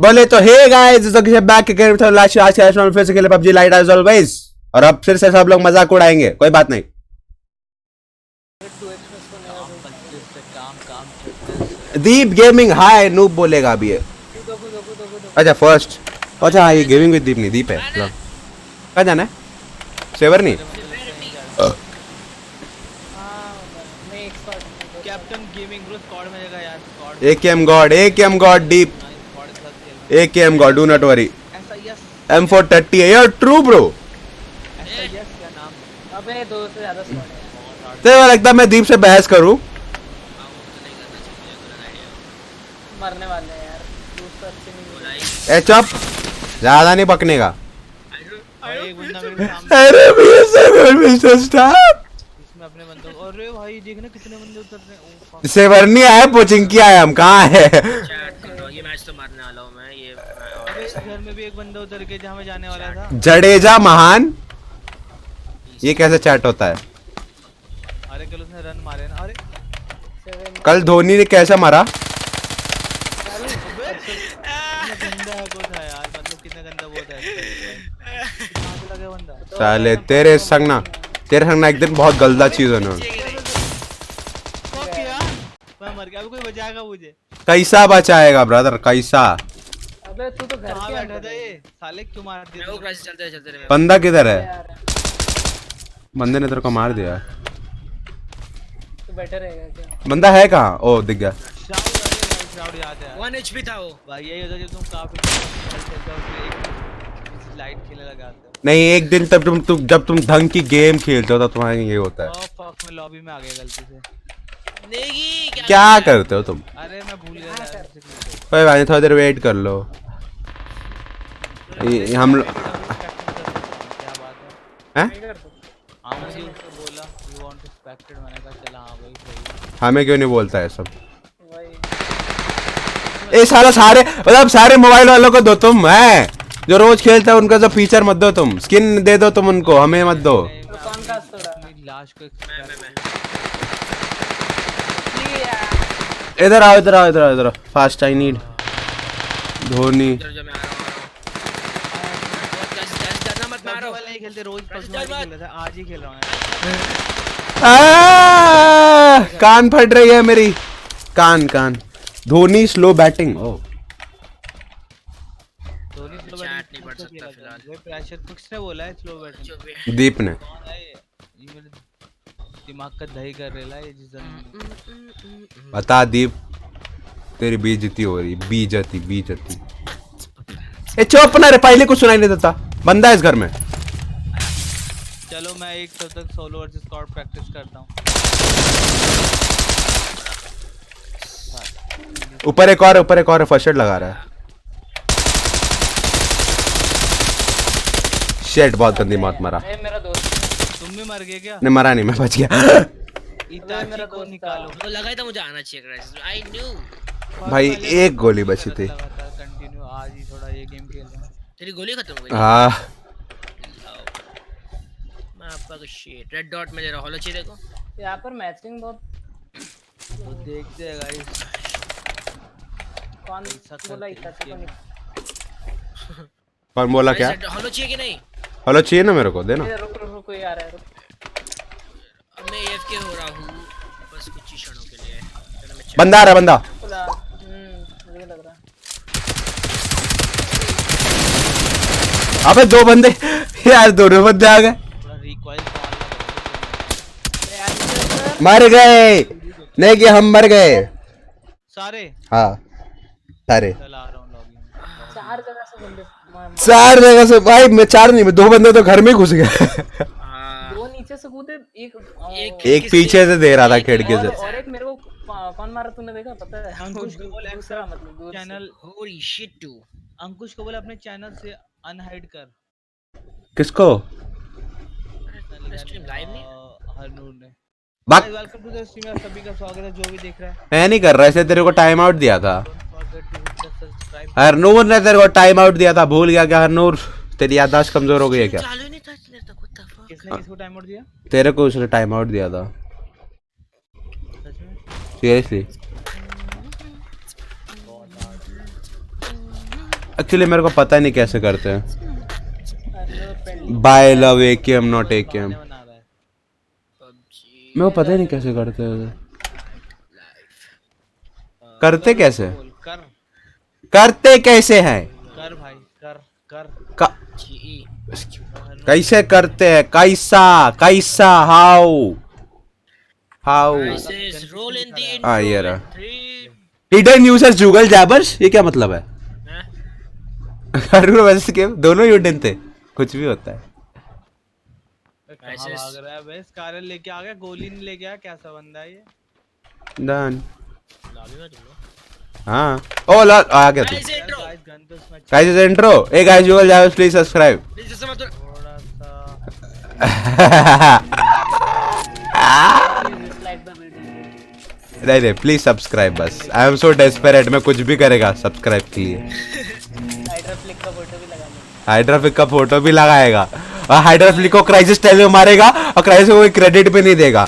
बोले तो hey guys back फिर से खेले पबजी लाइट एज ऑलवेज और अब फिर से सब लोग मजाक उड़ाएंगे कोई बात नहीं। दीप गेमिंग हाय नूब बोलेगा अभी ये। अच्छा फर्स्ट अच्छा हाँ ये गेमिंग विद दीप नहीं दीप है। कहाँ जाना है सेवर नहीं कैप्टन गेमिंग ब्रो स्क्वाड में जाएगा यार squad AKM God deep AKM God do not worry M430 है यार ट्रू ब्रो। क्या नाम अबे 2 से ज्यादा स्क्वाड है। तेरे लगता है मैं दीप से बहस करूं मरने वाले हैं यार दूसरा तो अच्छे नहीं ए चुप ज्यादा नहीं पकने का। एक बंदा मेरे सामने अरे भैया सेवर मिस्टर स्टॉप इसमें अपने बंदों अरे भाई देखना कितने बंदे उतर रहे हैं। ओ फक सेवर नहीं आया पोचिंग किया है हम कहाँ है। चैट कर रहा हूं ये मैच तो मारने वाला हूं मैं ये अबे इस घर में भी एक बंदा उतर के जहां मैं जाने वाला था। जडेजा महान ये कैसे चैट होता है। अरे कल उसने रन मारे ना अरे कल धोनी ने कैसा मारा कितना गंदा है वो था यार मतलब कितना गंदा वो था कहां से लगे बंदा साले तेरे संग ना एक दिन बहुत गलत चीज होने वाली। फक यार मैं मर गया अभी कोई बचाएगा मुझे। कैसा बचाएगा ब्रदर कैसा अबे तू तो घर कहां के बैठा अंदर था है ये साले क्यों मार मैं दिया वो क्राइसिस चलते रहे बंदा किधर है यार बंदे ने तेरे को मार दिया तू बैठे रहेगा क्या। बंदा है कहाँ ओ दिख गया। श्राउड याद है 1 HP था वो भाई यही होता है जब तुम काफी खेलते हो एक लाइट खेलने लगाते हो। नहीं एक दिन तब जब तुम ढंग की गेम खेलते हो तो तुम्हारा ये होता है। ओह फक मैं लॉबी में आ गया गलती से। नेगी क्या करते हो तुम अरे मैं भूल गया यार कोई बात नहीं थोड़ी देर वेट कर लो ये हम क्या बात है हैं नहीं कर तू हाँ मुझे उसने बोला यू वांट रिस्पेक्टेड मैंने कहा चला हाँ भाई सही हमें क्यों नहीं बोलता है सब वही ए साला सारे मतलब सारे मोबाइल वालों को दो तुम है जो रोज खेलता है उनका जो फीचर मत दो तुम स्किन दे दो तुम उनको हमें मत दो। तो कौन का तोड़ा अपनी लाश को इधर आओ इधर आओ इधर आओ इधर आओ फास्ट आई नीड धोनी जो मैं आ रहा हूं बहुत ज्यादा मत मारो वाले नहीं खेलते रोज परसों चल खेल रहा था आज ही खेल रहा हूँ कान फट रही है मेरी कान धोनी स्लो बैटिंग ओ धोनी स्लो चैट नहीं पढ़ सकता फिलहाल वो प्रेशर किसने बोला है स्लो बैटिंग जो भी दीप ने कौन है ये मेरे दिमाग का दही कर रेला है जिस दिन बता दीप तेरी बेइज्जती हो रही बेइज्जती ए चुप ना रे पहले कुछ सुनाई नहीं देता बंदा है इस घर में। चलो मैं एक तब तक सोलो वर्सेस स्क्वाड प्रैक्टिस करता हूँ। ऊपर एक और है फर्स्ट एड लगा रहा है। शेट बहुत गंदी मौत मरा। ए मेरा दोस्त तुम भी मर गए क्या? नहीं मरा नहीं मैं बच गया। इताची को निकालो। तो लगा ही था मुझे आना चाहिए क्राइसिस आई न्यू भाई एक गोली बची थी। लगातार कंटिन्यू आज ही थोड़ा ये गेम खेल रहा हूँ। तेरी गोली खत्म हो गई हाँ मैं आपका कुछ शिट रेड डॉट में ले रहा हॉलो चाहिए देखो यहाँ पर मैचिंग बहुत तो देखते हैं गाइस कौन ऐसा बोला करते हैं इताची को इस निकाल कौन बोला क्या हॉलो चाहिए कि नहीं हेलो चाहिए ना मेरे को देना। ए, रुक कोई आ रहा है रुक अब मैं AFK हो रहा हूँ बस कुछ ही क्षणों के लिए चलो मैं बंदा आ रहा बंदा खुला मुझे लग रहा है अबे दो बंदे यार दोनों बंदे आ गए थोड़ा रिकॉइल मर गए नहीं कि हम मर गए सारे हाँ सारे चल आ रहा हूँ लॉबी में। 4 जगह से बंदे चार जगह से भाई मैं चार नहीं मैं दो बंदे तो घर में ही घुस गए। हाँ दो नीचे से कूदे एक एक पीछे से दे रहा था खिड़की से। और एक मेरे को कौन मारा तूने देखा पता है अंकुश को बोल दूसरा मतलब दूर से। चैनल होली शिट टू अंकुश को बोल अपने चैनल से अनहाइड कर। किसको स्ट्रीम लाइव नहीं हरनूर ने बात वेलकम टू द स्ट्रीम आप सभी का स्वागत है जो भी देख रहा है। मैं नहीं कर रहा ऐसे तेरे को टाइम आउट दिया था don't forget to hit the subscribe. Harnoor ने तेरे को टाइम आउट दिया था भूल गया क्या हरनूर तेरी याददाश्त कमजोर हो गई है क्या। चालू ही नहीं था इसलिए तक व्हाट द फक किसने किसको टाइम आउट दिया? तेरे को उसने टाइम आउट दिया था सच में सीरियसली। एक्चुअली मेरे को पता नहीं कैसे करते हैं. Friendly by love AKM not AKM. बना रहा है PUBG मेरे को पता ही नहीं कैसे करते हैं. करते कैसे? बोल कर करते कैसे हैं? कर भाई कर कर का- GE कैसे करते हैं? कैसा कैसा how how? Prices roll in the Ah, ये intro रहा. in 3 हिडन यूजर्स जुगल जैबर्स, ये क्या मतलब है? हैं? अरुण वैसे के दोनों हिडन थे. कुछ भी होता है. कहाँ ऐसे- भाग रहा है बे? स्कारल लेके आ गया, गोली नहीं लेके आया, कैसा बंदा है ये? डन. लॉबी में तुम लोग हाँ. ओ ला आ गया तू. Guys, intro गाइस गन तो उसमें गाइस इंट्रो. ए guys Jugal jabbers please subscribe. Please just मत थोड़ा सा डिसलाइक द वीडियो। नहीं नहीं प्लीज सब्सक्राइब बस. I am so desperate. मैं कुछ भी करेगा सब्सक्राइब के लिए. हाइड्रा फ्लिक का फोटो भी लगा लो। हाइड्राफिक का फोटो भी लगाएगा और हाइड्राफिक को क्राइसिस टाइम में मारेगा और क्राइसिस को कोई क्रेडिट भी नहीं देगा.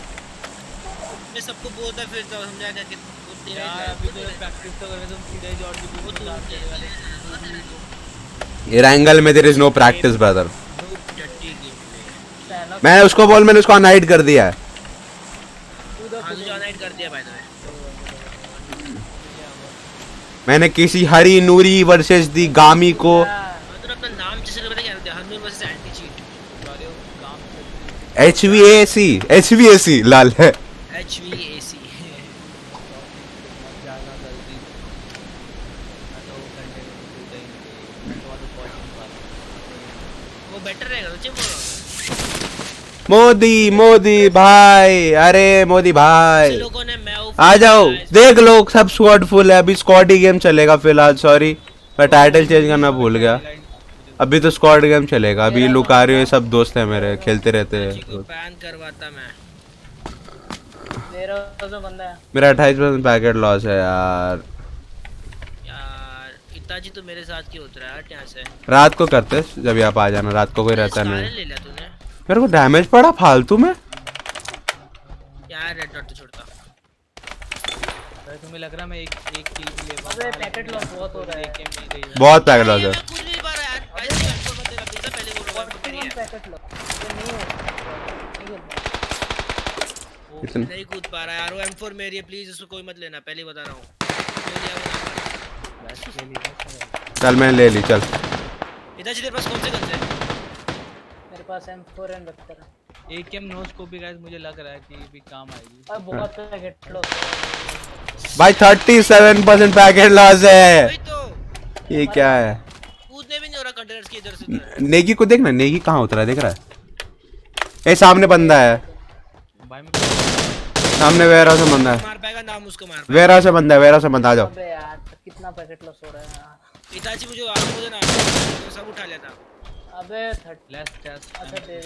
मैं सबको बोलता फिर तो समझा क्या कि वो तेरा यार अभी तो प्रैक्टिस तो करने तुम सीधे जॉर्ज की वो बुक तो उतार के वाले एंगल में there is no practice brother. डट्टी गेम चैनल मैंने उसको बोल, मैंने उसको अनहाइड कर दिया है. टू द हाँ तुझे अनहाइड कर दिया बाय द वे मैंने किसी हरी नूरी वर्सेस दी गामी को तो अपना नाम जैसे पता क्या होता है हनूर वर्सेस एंटी चीट वाले काम से HVAC लाल है. HVAC ज्यादा जल्दी मैं तो घंटे में कूदा ही नहीं मैं तो वाला पहुंच नहीं वो बेटर रहेगा तो चिप बोलो मोदी मोदी भाई. अरे मोदी भाई लोगों ने मैं आ जाओ. देख लो सब स्क्वाड फुल है. अभी स्क्वाड ही गेम चलेगा फिलहाल. सॉरी मैं टाइटल चेंज करना भूल गया. अभी तो स्क्वाड गेम चलेगा. अभी लुकारियो ये सब दोस्त है मेरे, खेलते रहते को हैं. बैन करवाता मैं मेरा जो बंदा है मेरा 28% पैकेट लॉस है यार. यार इताजी तो मेरे साथ क्यों उतरा यार यहाँ से रात को करते जब आप आ जाना. रात को कोई रहता स्कारल नहीं. ले लिया तूने मेरे को डैमेज पड़ा फालतू में. यार रेड डॉट तो छोड़ता भाई तुम्हें लग रहा है मैं एक एक किल भी ले अबे पैकेट लॉस बहुत हो रहा है। के मिल गई बहुत पैकेट लॉस है. मैं खुद नहीं पा रहा यार भाई से कंट्रोल मत देना प्लीज पहले बोलो मैं तो वन पैकेट लो ये नहीं है इतना नहीं कूद पा रहा यार वो M4 मेरी है प्लीज उसको कोई मत लेना पहले ही बता रहा हूँ ले लिया वो बस ले ली चल मैंने ले ली. चल इताजी तेरे पास कौन से गन्स है मेरे पास M4 एंड वेक्टर है AKM नो स्कोप भी गाइस मुझे लग रहा है कि भी काम आएगी और बहुत पैकेट लॉस भाई 37% पैकेट लॉस है. वही तो ये क्या है? कूदने भी नहीं हो रहा कंटेनर्स के इधर से उधर नेगी को देखना. नेगी कहाँ उतरा है, देख रहा है? ए सामने बंदा है. भाई मैं सामने वेरा से बंदा है. मार पाएगा नाम उसको मार वेरा से बंदा है. वेरा से बंदा. आ जाओ. अबे यार कितना पैकेट लॉस हो रहा है यार। इताजी मुझे ना तो सब उठा लेता अबे 30 लेस टेस्ट अच्छा दे दे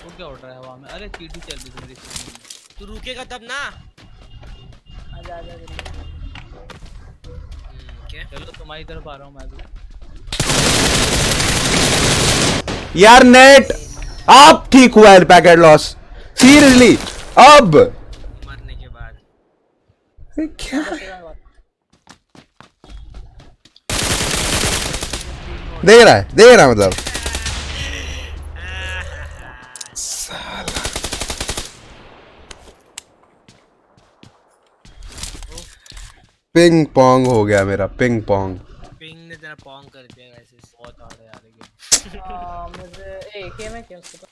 वो क्या उड़ रहा है हवा में? अरे चीटी चल रही थी मेरी स्क्रीन में। तू रुकेगा तब ना आजा आजा जल्दी क्या चलो तुम्हारी तरफ आ रहा हूँ मैं भी यार नेट अब ठीक हुआ है पैकेट लॉस. सीरियसली अब मरने के बाद क्या देख रहा है मतलब. पिंग पोंग हो गया मेरा. Ping pong. पिंग ने तेरा पोंग कर दिया वैसे बहुत हार्ड है यार ये गेम मुझे एकेएम है क्या उसके पास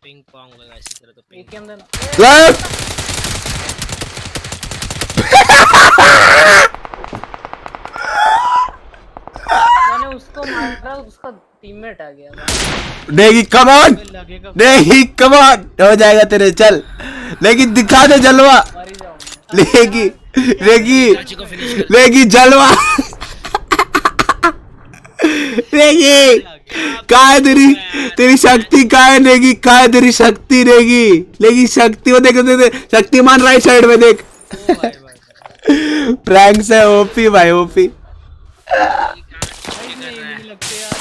पिंग पोंग लगा इसी तरह तो पिंग एकेएम देना लेफ्ट मैंने उसको मारा उसका टीममेट आ गया था। Negi come on. लगेगा नेगी कम ऑन. हो जाएगा तेरे. चल लेकिन दिखा दे जलवा. मर ही जाऊंगा लेगी लेगी इताजी को फिनिश कर लेगी जलवा. नेगी का है तेरी शक्ति का है नेगी. का है तेरी शक्ति नेगी. लेगी शक्ति वो देख दे शक्तिमान राइट साइड में देख. ओ भाई भाई प्रैंक से ओपी भाई ओपी. भाई नहीं मुझे लगता है यार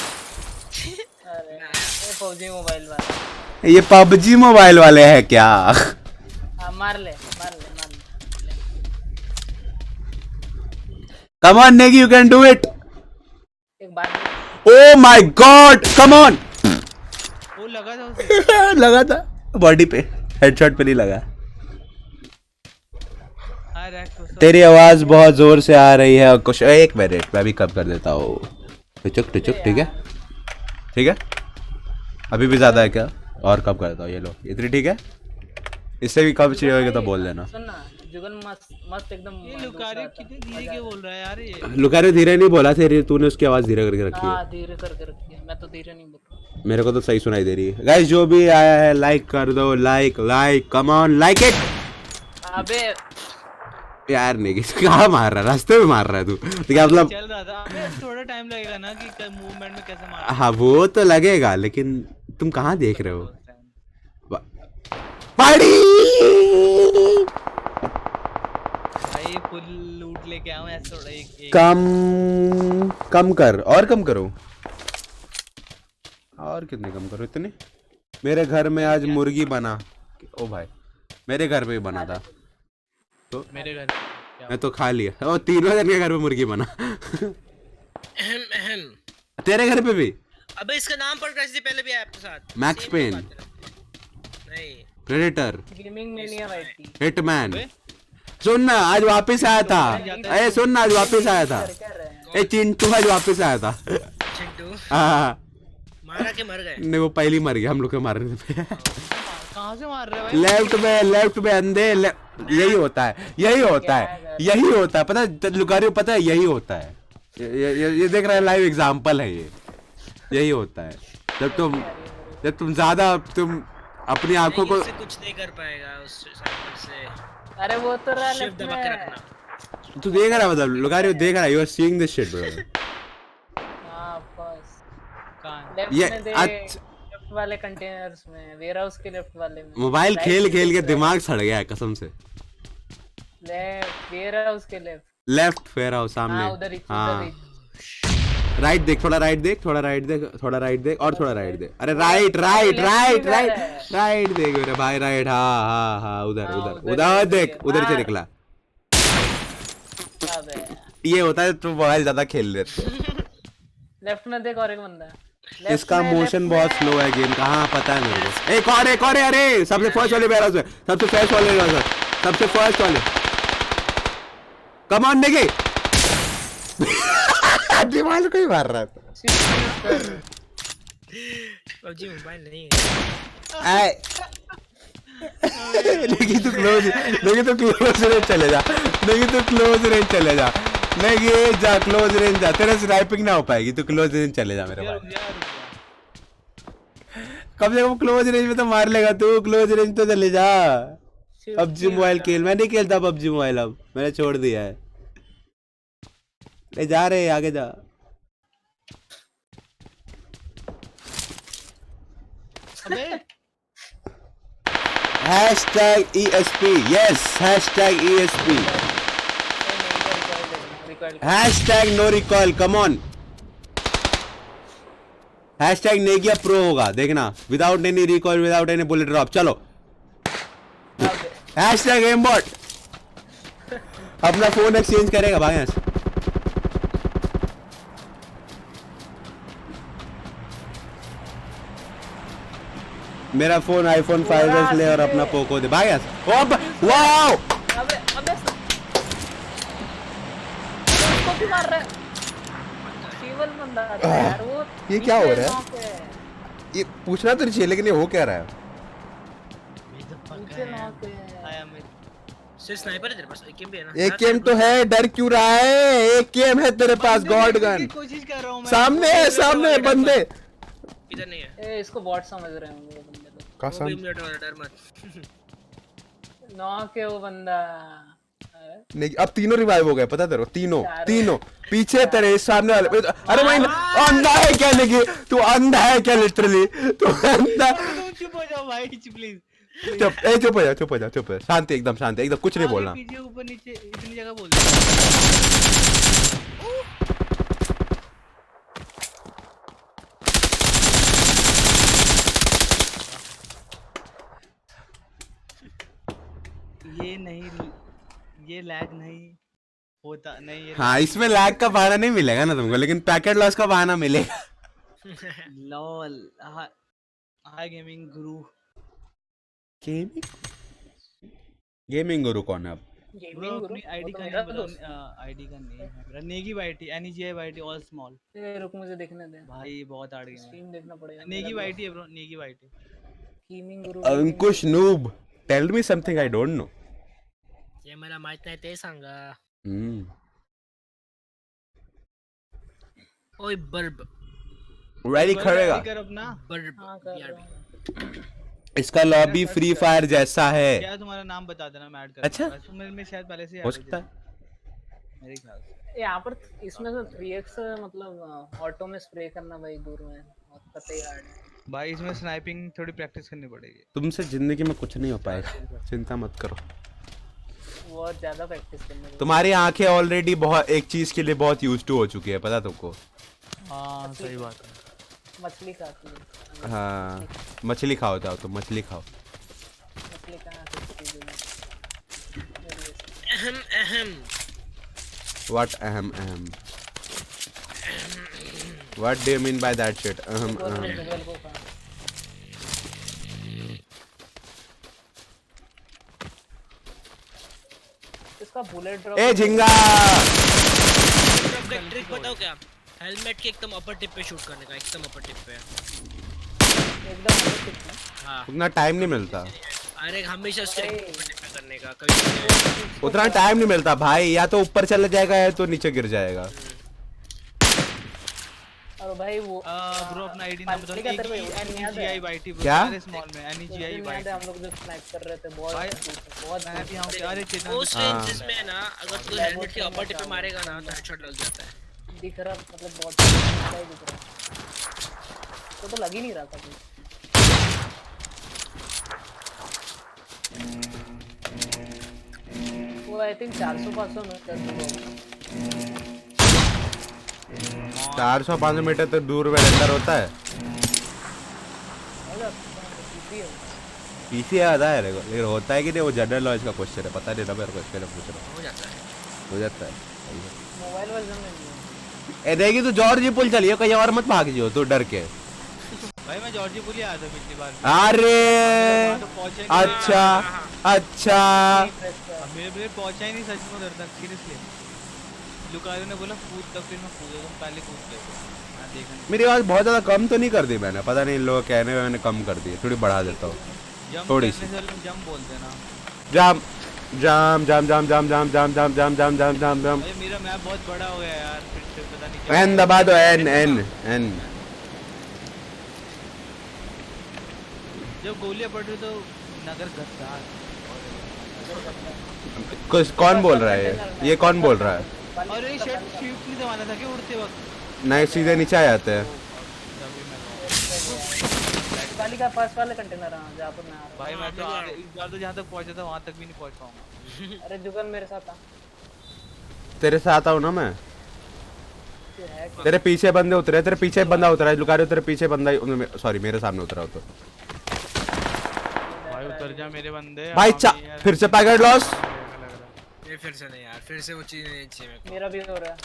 अरे ये फौजी मोबाइल वाला ये पबजी मोबाइल वाले हैं क्या? हाँ मार ले come on Negi, you can do it. एक बात oh my God, come on. वो लगा था उसे। लगा था बॉडी पे, हेडशॉट पे नहीं लगा। हाँ रैक तो तेरी आवाज बहुत जोर से आ रही है। कुछ एक मिनट मैं भी कम कर देता हूँ। टुचुक टुचुक, ठीक है ठीक है। अभी भी ज्यादा है क्या? और कम कर देता हूँ, ये लो इतनी ठीक है। इससे भी कम चाहिए होगा तो बोल देना। सुन ना, जुगन मस्त मस्त एकदम ये लुकारे कितने धीरे के बोल रहा है यार ये। लुकारे धीरे नहीं बोला, तेरी तूने उसकी आवाज धीरे करके रखी है। हाँ धीरे करके रखी है, मैं तो धीरे नहीं बोल रहा। मेरे को तो सही सुनाई दे रही है। गाइस जो भी आया है लाइक कर दो, like like, come on like it. अबे यार नहीं कहाँ मार रहा है, रास्ते में मार रहा है तू तो क्या मतलब? चल रहा था। अबे थोड़ा टाइम लगेगा ना कि मूवमेंट में कैसे मार। हाँ वो तो लगेगा, लेकिन तुम कहाँ देख रहे हो? पाड़ी भाई फुल लूट लेके आऊं ऐसा थोड़ा एक कम कर, और कम करो, और कितने कम करो इतने। मेरे घर में आज मुर्गी बना। ओ भाई मेरे घर पे भी बना था तो मेरे घर मैं तो खा लिया। और तीनों जन के घर पे मुर्गी बना। अहम अहम। तेरे घर पे भी? अबे इसका नाम पढ़ कैसे पहले भी आया आपके साथ? मैक्स Same पेन, बात है। नहीं प्रेडेटर, गेमिंग मेनिया वाइटी हिटमैन। सुन ना आज वापस आया था। अरे सुन ना आज वापस आया था। क्या रहे हैं? ए चिंटू आज वापस आया था। चिंटू हाँ मारा के मर गए। नहीं वो पहली मर गया हम लोग के मारने पे। कहाँ से मार रहे भाई? लेफ्ट में अंधे यही होता है, यही होता है, यही होता है। पता है लुकारियो, पता है यही होता है। ये देख रहा है, लाइव एग्जांपल है ये। यही होता है जब तुम ज्यादा तुम अपनी आंखों को इससे कुछ नहीं कर पाएगा उस साइकिल से। अरे वो तो रहा शिफ्ट लेफ्ट दबा के में। तू रखना। देख रहा है, मतलब लुकारियो देख रहा है। You are seeing this shit bro. हाँ ऑफ कोर्स। कहाँ? लेफ्ट ये में दे, अच्छा। लेफ्ट वाले कंटेनर्स में, वेयरहाउस के लेफ्ट वाले में। मोबाइल Right खेल खेल के में दिमाग सड़ गया है कसम से। लेफ्ट, वेयरहाउस के लेफ्ट। लेफ्ट फेयर हाउस सामने। हाँ उधर ही, उधर हाँ ही। राइट देख, थोड़ा राइट देख, थोड़ा राइट देख, थोड़ा राइट देख, और थोड़ा राइट देख। अरे right right right right right देख मेरे भाई, राइट। हाँ हाँ हाँ उधर हाँ, उधर उधर उधर ही, देख, उधर ही। उधर से हाँ। निकला। अबे ये होता है तुम मोबाइल ज्यादा खेल लेते हो। लेफ्ट में देख और एक बंदा। Left इसका में, मोशन left बहुत में। स्लो है गेम का। हाँ पता है मेरे को। एक और है, अरे सबसे फर्स्ट वाले बैरल से, सबसे फर्स्ट वाले, सबसे फर्स्ट वाले। Come on Negi. दिमाग को ही मार रहा है। पबजी मोबाइल नहीं है। लेकिन तू क्लोज रेंज चले जा, नहीं जा क्लोज रेंज जा। तेरा स्नाइपिंग ना हो पाएगी, तू क्लोज रेंज चले जा मेरे भाई। कम से कम क्लोज रेंज में तो मार लेगा तू, क्लोज रेंज तो चले जा। पबजी मोबाइल खेल, मैं नहीं खेलता पबजी मोबाइल, अब मैंने छोड़ दिया है। ले जा रहे आगे जा। अबे hashtag ESP, yes hashtag ESP, hashtag no recall, come on. Hashtag नेगिया प्रो होगा देखना, without any recall, without any bullet drop. चलो हैशटैग एमबॉट। अपना फोन एक्सचेंज करेगा भाई यहाँ से। मेरा फोन आईफोन 5s ले और अपना पोको दे भाई यहाँ से। वाओ अबे अबे उसको भी मार रहा है। शिवल बंदा आता है यार वो। ये क्या हो नीचे रहा है? knock है। ये पूछना तो नहीं चाहिए, लेकिन ये हो क्या रहा है? नीचे knock है। आया मैं। सिर्फ स्नाइपर है तेरे पास? एकेएम भी है ना? एक गेम तो है, डर क्यों रहा है? एक गेम है तेरे पास, गॉड गन। कोशिश कर रहा हूँ मैं। सामने है, सामने है बंदे। इधर नहीं है। ए इसको बॉट समझ रहे होंगे वो बंदे लोग। कसम। वो भी मिनट वाला, डर मत। नॉक है वो बंदा। नहीं अब तीनों रिवाइव हो गए, पता तेरे को? तीनों पीछे तेरे सामने वाले। अरे भाई अंधा है क्या? लेकिन तू अंधा है क्या? लिटरली तू अंधा। तुम चुप हो जाओ भाई प्लीज। चुप हो जा। शांति, एकदम शांति, एकदम कुछ नहीं बोलना। पीछे ऊपर नीचे इतनी जगह बोल दे। ये नहीं, ये लैग नहीं। होता नहीं ये हाँ इसमें लैग का बहाना नहीं मिलेगा ना तुमको, लेकिन पैकेट लॉस का बहाना मिलेगा। लॉल। हाय गेमिंग गुरु। गेमिंग गुरु कौन है अब? ब्रो गेमिंग गुरु अपनी आईडी वो तो का मेरा नेम दोस्त बताओ। आईडी का नेम है मेरा Negi YT NEGI YT all small. है। रुक मुझे देखने दे, भाई बहुत आड़ गए मैं। स्ट्रीम देखना पड़ेगा। नेगी वाईटी है bro Negi YT. Gaming Guru Ankush noob, tell me something I don't know. ये मला माहित नाही ते सांगा. ओय बर्ब रेडी करेगा। कर अपना। बर्ब हाँ कर BRB. रहा हूँ। इसका लॉबी फ्री फायर जैसा है। क्या तुम्हारा नाम बता देना मैं ऐड कर अच्छा। दूंगा। वैसे मेरे में शायद पहले से हो ऐड सकता है। मेरे ख्याल से। यहाँ पर इसमें तो 3x मतलब ऑटो में स्प्रे करना भाई दूर में और पता ही हार्ड है। भाई इसमें स्नाइपिंग थोड़ी प्रैक्टिस करनी पड़ेगी। तुमसे जिंदगी में कुछ नहीं हो पाएगा, चिंता मत करो। बहुत ज्यादा प्रैक्टिस करनी पड़ेगी। तुम्हारी आंखें ऑलरेडी बहुत एक चीज के लिए बहुत यूज टू हो चुकी है, पता तुमको? हाँ सही बात है। मछली खाती है। हाँ मछली खाओ, जाओ तुम मछली खाओ। मछली कहाँ से अहम अहम. What ahem ahem? What do you mean by that shit? जंगल को खा। इसका बुलेट ड्रॉप ए झिंगा। ट्रिक बताओ क्या? हेलमेट के एकदम अपर टिप पे शूट करने का, एकदम अपर टिप पे. एकदम हाँ. उतना टाइम नहीं मिलता, अरे हमेशा उसके upper tip पे करने का कभी. उतना टाइम नहीं मिलता भाई, या तो ऊपर चला जाएगा या तो नीचे गिर जाएगा। और भाई वो ब्रो अपना आईडी नाम बताओ। NEGI YT bro. क्या? स्मॉल में NEGI याद वाईटी। है हम लोग जब स्नाइप कर रहे थे बहुत भाई, बहुत मैं भी हूं यार चेतन। उस रेंजेस में ना अगर तू हेलमेट के अपर टिप पे मारेगा ना तो हेडशॉट लग जाता है. दिख रहा मतलब बहुत ही दिख रहा तो लग ही नहीं रहा था कुछ। वो आई थिंक 400-500 मीटर दूर 400-500 मीटर तक दूर में रेंडर होता है। होगा। पीसी आता है लेकिन होता है कि नहीं, वो जनरल नॉलेज का क्वेश्चन है, पता नहीं ना मेरे को, इसके लिए पूछ रहा हूँ। हो जाता है. हो जाता है। मोबाइल वर्जन में नहीं है। ए देगी तू जॉर्जी पुल चलिए, कहीं और मत भाग जियो तू डर के। भाई मैं जॉर्जी पुल ही आया था पिछली बार। अरे तो पहुंचे नहीं। अच्छा अच्छा। अब मेरे पहुंचा ही नहीं सच में उधर तक सीरियसली। लुकारियो ने बोला कूद, तब फिर मैं कूदा, तुम पहले कूद गए। मैं देखा नहीं। मेरी आवाज बहुत ज्यादा कम तो नहीं कर दी मैंने, पता नहीं इन लोग कहने में मैंने कम कर दी, थोड़ी बढ़ा देता हूँ जंप थोड़ी करने सी। से पहले तुम जंप बोल देना। जाम जाम जाम जाम जाम जाम जाम जाम जाम जाम जाम जाम जाम। भाई मेरा मैप बहुत बड़ा हो गया यार, फिर से पता नहीं क्या। एन दबा दो, एन एन एन। जब गोलियां पड़ रही तो नगर गद्दार। कुछ कौन बोल रहा है ये कौन बोल रहा है? और ये शिफ्ट नहीं दबाना था क्या उड़ते वक्त? नहीं सीधे नीचे आ जाते हैं। तभी मैं वाली का फर्स्ट वाले कंटेनर हां जहां पर मैं आ रहा भाई मैं तो इस बार तो जहाँ तक पहुंचा था वहाँ तक भी नहीं पहुंच पाऊंगा। हूं। अरे जुगल मेरे साथ आ। तेरे साथ आऊँ ना मैं? ये है तेरे पीछे बंदे उतरे, तेरे पीछे बंदा उतरा है, लुकारियो तेरे पीछे बंदा, सॉरी मेरे सामने उतरा हो तो। भाई उतर जा मेरे बंदे। भाई फिर से पैकेट लॉस। ये फिर से नहीं यार, फिर से वो चीज नहीं चाहिए मेरे को. मेरा भी हो रहा है।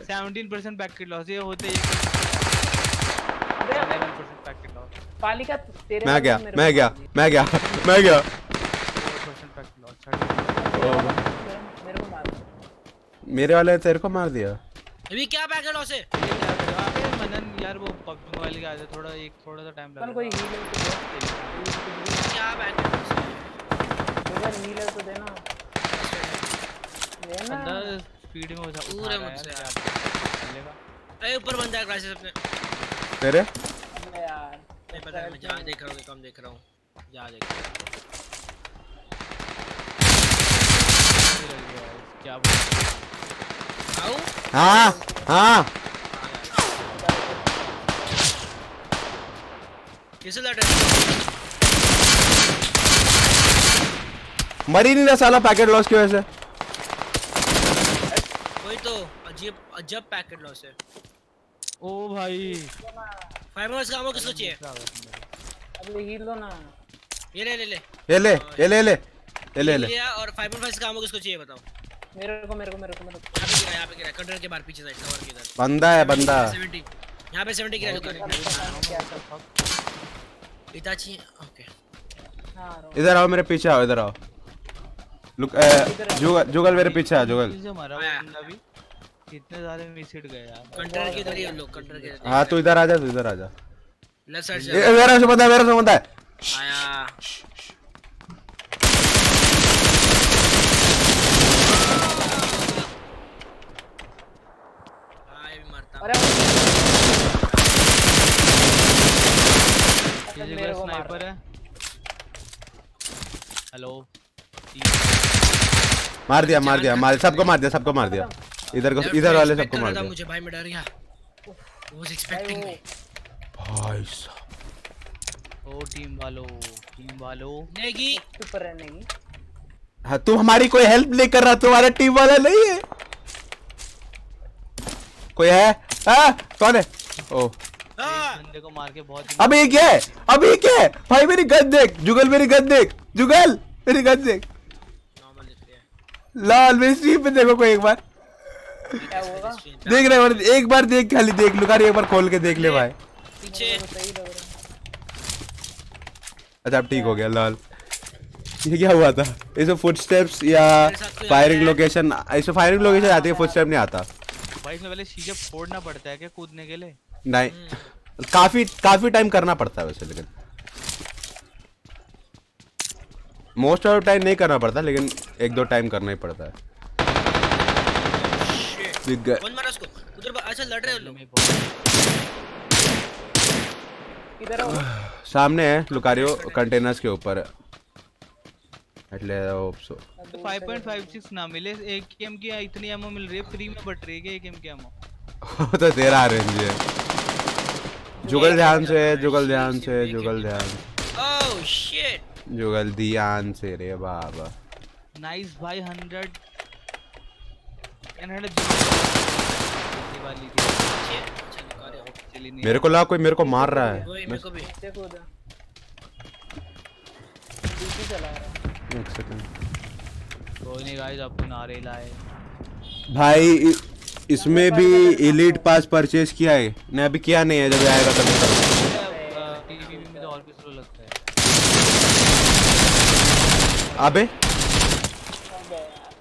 17% पैकेट लॉस ये होते ही। अबे 11% पैकेट लॉस। पालिका तेरे मैं वाले गया मेरे मैं को गया मार दिया। मैं गया मैं गया। 4% पैकेट लॉस। मेरे को मार दिया। मेरे वाले तेरे को मार दिया। अभी क्या पैकेट लॉस है? मनन यार वो पबजी मोबाइल के आए थे, थोड़ा सा टाइम कल कोई लगा। हील तो क्या पैकेट लॉस है? दे हील तो देना देना। बंदा स्पीड में उठा पूरे रहा है मुझसे यार, यार. क्या चलेगा? अरे ऊपर बंदा है क्राइसिस अपने. तेरे अबे यार नहीं पता है, मैं जहाँ देख रहा हूँ कम देख रहा हूँ. जहाँ देख रहा हूँ. क्या बोल आओ. हाँ हाँ किसे लड़ रहे? मर ही नहीं रहा साला पैकेट लॉस की वजह से। वही तो अजब पैकेट लॉस है. ओ भाई 5 मिनट्स का आमो किसको चाहिए? अब हील दो ना। ये ले ले ले. ये ले ये ले ले ये ले ले। लिया और 5.5 का आमो किसको चाहिए बताओ? यहाँ पे गिरा कंटेनर के बाहर पीछे साइड कवर के इधर बंदा है बंदा 70 यहाँ पे 70 गिरा लुकारी इताची ओके इधर आओ मेरे पीछे आओ इधर आओ लुक जुगल जुगल मेरे पीछे आ जुगल जो मारा वो बंदा भी कितने सारे मिस हिट गए यार कंटेनर के इधर ही हम लोग कंटेनर के हाँ तू इधर आ जा लेफ्ट साइड से मेरा से बंदा है आया आए भी मरता ये जगह स्नाइपर है हेलो मार दिया सबको मार दिया इधर वाले सबको मार दिया मुझे भाई मैं डर गया वाज एक्सपेक्टिंग भाई साहब ओ टीम वालों नेगी ऊपर रहने की हाँ तुम हमारी कोई हेल्प नहीं कर रहा तुम्हारा टीम वाला नहीं है कोई है कौन है ओ बंदे को मार के बहुत अभी क्या है भाई मेरी गन देख जुगल मेरी गन देख नॉर्मल दिख रहा है लाल मेरी स्ट्रीम पे देखो कोई एक बार क्या होगा देख रहे हो एक बार देख खाली देख लुकारी एक बार खोल के देख ले भाई पीछे सही लग रहा अच्छा अब ठीक हो गया लाल ये क्या हुआ था इसमें फुटस्टेप्स या फायरिंग लोकेशन आती है फुटस्टेप नहीं आता भाई इसमें पहले शीशे फोड़ना पड़ता है क्या कूदने के लिए नहीं काफी टाइम करना पड़ता है वैसे लेकिन मोस्ट ऑफ टाइम नहीं करना पड़ता लेकिन 1-2 टाइम करना ही पड़ता है कौन मारा उसको उधर अच्छा लड़ रहे हो लोग इधर आओ सामने है लुकारियो कंटेनर्स के ऊपर એટલે 5.56 ना मिले एक एम की इतनी एमो मिल रही है फ्री में बट रही है एक एम की एमो तो तेरा रेंज है जुगल ध्यान से ओह शिट जुगल ध्यान से रे बाबा नाइस भाई 100 वाली थी मेरे को लगा कोई मेरे को मार रहा है वही मेरे को भी देखो उधर डीपी चला रहा है एक सेकंड कोई नहीं गाइस आपको नारे लाए भाई इसमें भी एलीट पास परचेज किया है नहीं अभी किया नहीं है जब आएगा तब करूंगा टीवी में तो और भी स्लो लगता है अबे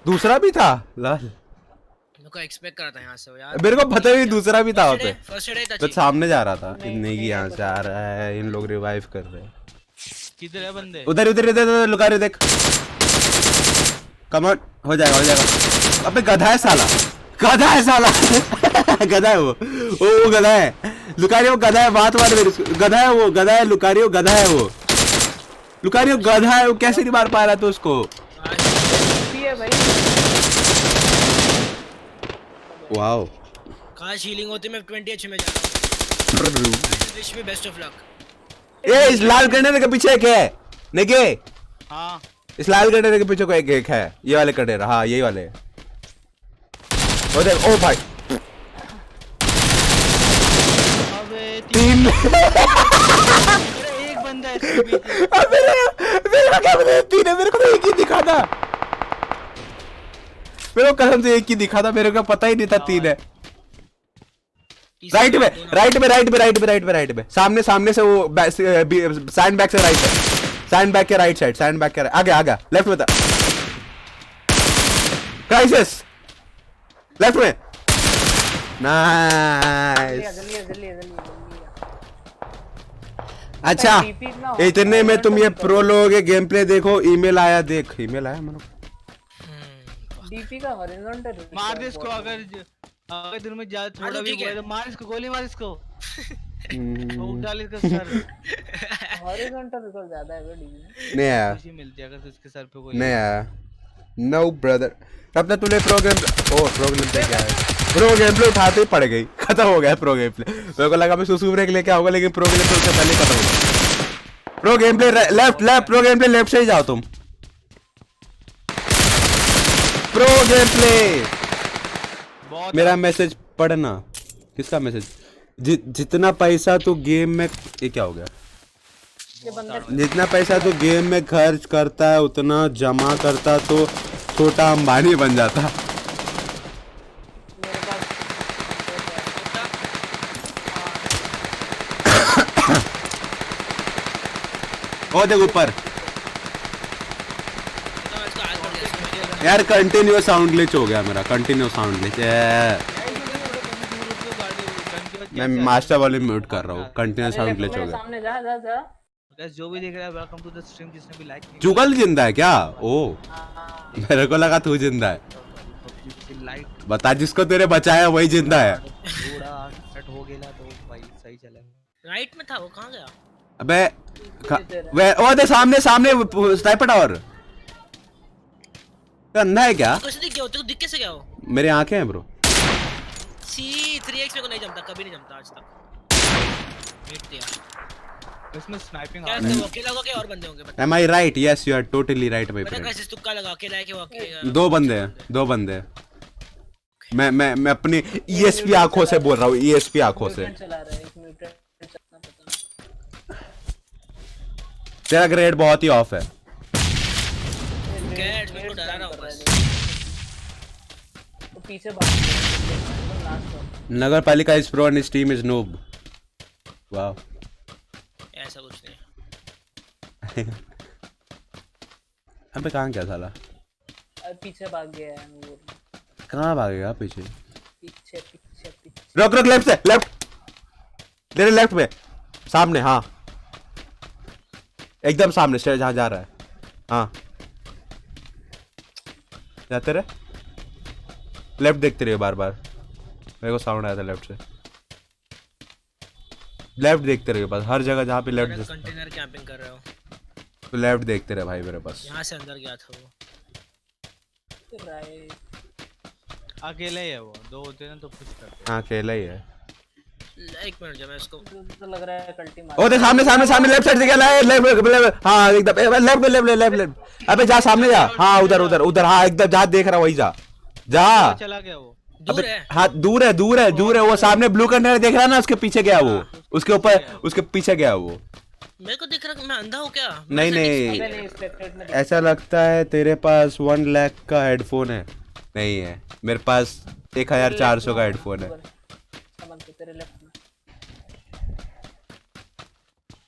दूसरा भी था लाल मेरे को एक्सपेक्ट करा था यहां से यार मेरे को पता ही नहीं दूसरा भी था वहाँ पे फर्स्ट एड था तो सामने जा रहा था नहीं कि यहाँ से आ रहा है इन लोग रिवाइव कर रहे हैं किधर है बंदे उधर लुका रहे देख कमर हो जाएगा अबे गधा है साला गधा है वो गधा है लुकारियो गधा है बात मार मेरे गधा है लुकारियो गधा है वो कैसे नहीं मार पा रहा था उसको डीपी है भाई वाओ काश हीलिंग होती मैं 20 एच में जाता wish me best of luck ये इस लाल कंटेनर के पीछे एक है नेके हां इस लाल कंटेनर के पीछे कोई एक है ये वाले कंटेनर हाँ यही वाले वो देख ओ भाई अबे तीन एक बंदा है इसके पीछे अबे मेरा क्या बोले तीन है मेरे को तो एक ही दिखा था मेरे को कसम से एक ही दिखा था मेरे को पता ही नहीं था तीन है राइट में सामने से वो सैंड बैग से राइट है सैंड बैग के राइट साइड सैंड बैग के आगे लेफ्ट में था क्राइसिस लेफ्ट में नाइस जल्दी अच्छा डीपी इतना हो इतने में तुम ये प्रो लोगे गेम प्ले देखो ईमेल आया मेरे को डीपी का हॉरिजॉन्टल मार दे इसको अगर दिन में ज्यादा थोड़ा भी हुआ तो मार इसको गोली मार इसको ठोक डाल इसका सर हॉरिजॉन्टल रिकॉल ज्यादा है डीपी नहीं आया खुशी मिलती है अगर इसके सर पे गोली नहीं आया नो ब्रदर तब तक तूने प्रोग्राम पे क्या है प्रो गेम प्ले उठाते ही पड़ गई खत्म हो गया प्रो गेम प्ले मेरे को लगा मैं सुसु ब्रेक लेके आऊंगा लेकिन प्रो गेम प्ले उससे पहले खत्म हो गया pro game play left pro game play left से ही जाओ तुम प्रो गेम प्ले बहुत मेरा मैसेज पढ़ना किसका मैसेज जितना पैसा तू गेम में ये क्या हो गया ये बंदा जितना पैसा तू गेम में खर्च करता है उतना जमा करता तो छोटा अंबानी बन जाता। मेरे पास ओ देख ऊपर तो इसका हाथ बढ़ गया। यार, कंटिन्यूअस साउंड ग्लिच हो गया मेरा, कंटिन्यूअस साउंड ग्लिच। मैं मास्टर वॉल्यूम म्यूट कर रहा हूँ, कंटिन्यूअस साउंड ग्लिच हो गया। सामने जा जा जा। गाइस जो भी देख रहा है वेलकम टू द स्ट्रीम। जिसने भी लाइक नहीं जुगल जिंदा है क्या? ओ हाँ, मेरे को लगा तू जिंदा है। PUBG लाइक बता, जिसको तेरे बचाया वही जिंदा है। थोड़ा सेट हो गया तो भाई सही चलेगा। राइट में था वो, कहाँ गया? अबे वे ओ दे सामने सामने स्नाइपर टावर। तो अंधा है क्या? कैसे दिख गया? तेरे को दिख कैसे गया वो? मेरी आंखें हैं ब्रो। सी 3x मेरे को नहीं जमता, कभी नहीं जमता आज तक। मीट दिया इसमें स्नाइपिंग क्या है? वो अकेला होगा कि और बंदे होंगे? बता। Am I right? Yes you are totally right my पता फ्रेंड। कैसे तुक्का लगा? अकेला है कि वो अकेला? दो बंदे हैं, दो बंदे हैं। मैं अपनी ईएसपी आंखों से बोल रहा हूँ, ईएसपी आंखों से। म्यूटेंट चला रहा है, एक म्यूटेंट चलना पता तेरा ग्रेड बहुत ही ऑफ है। कैट मेरे को डरा रहा हूँ बस। तो पीछे भाग गया लास्ट। नगर पालिका is pro and team is noob. Wow. ऐसा कुछ नहीं। अबे कहाँ गया साला? पीछे भाग गया है वो। कहाँ भागेगा पीछे? पीछे पीछे पीछे। रोक रोक, लेफ्ट से, लेफ्ट तेरे लेफ्ट में सामने। हाँ एकदम सामने से जहाँ जा रहा है। हाँ जाते रहे, लेफ्ट देखते रहिए बार बार। मेरे को साउंड आया था लेफ्ट से। लेफ्ट देखते रहिए बस, हर जगह जहाँ पे लेफ्ट कंटेनर कैंपिंग कर रहा हूँ। तो लेफ्ट देखते रहे भाई मेरे पास। यहाँ से अंदर गया था वो। राइट। अकेले ही है वो, दो होते हैं तो कुछ करते हैं। हाँ अकेला ही है। एक मिनट जब मैं इसको तो लग रहा है कल्टी मार। ओ देख सामने सामने सामने, लेफ्ट साइड से गया। लेफ्ट, हाँ एकदम लेफ्ट लेफ्ट लेफ्ट लेफ्ट। अबे जा सामने जा। हाँ उधर उधर उधर, हाँ एकदम जहाँ देख रहा वही जा जा। चला गया वो। दूर है। हाँ दूर है दूर है दूर है। वो सामने ब्लू कंटेनर देख रहा है ना, उसके पीछे गया वो, उसके ऊपर उसके पीछे गया वो। मेरे को दिख रहा, मैं अंधा हूँ क्या? नहीं अबे नहीं, नहीं, स्पेक्टेट में ऐसा लगता है तेरे पास 1 लाख का हेडफोन है। नहीं है, मेरे पास 1400 का हेडफोन है। समझ के तेरे लेफ्ट में।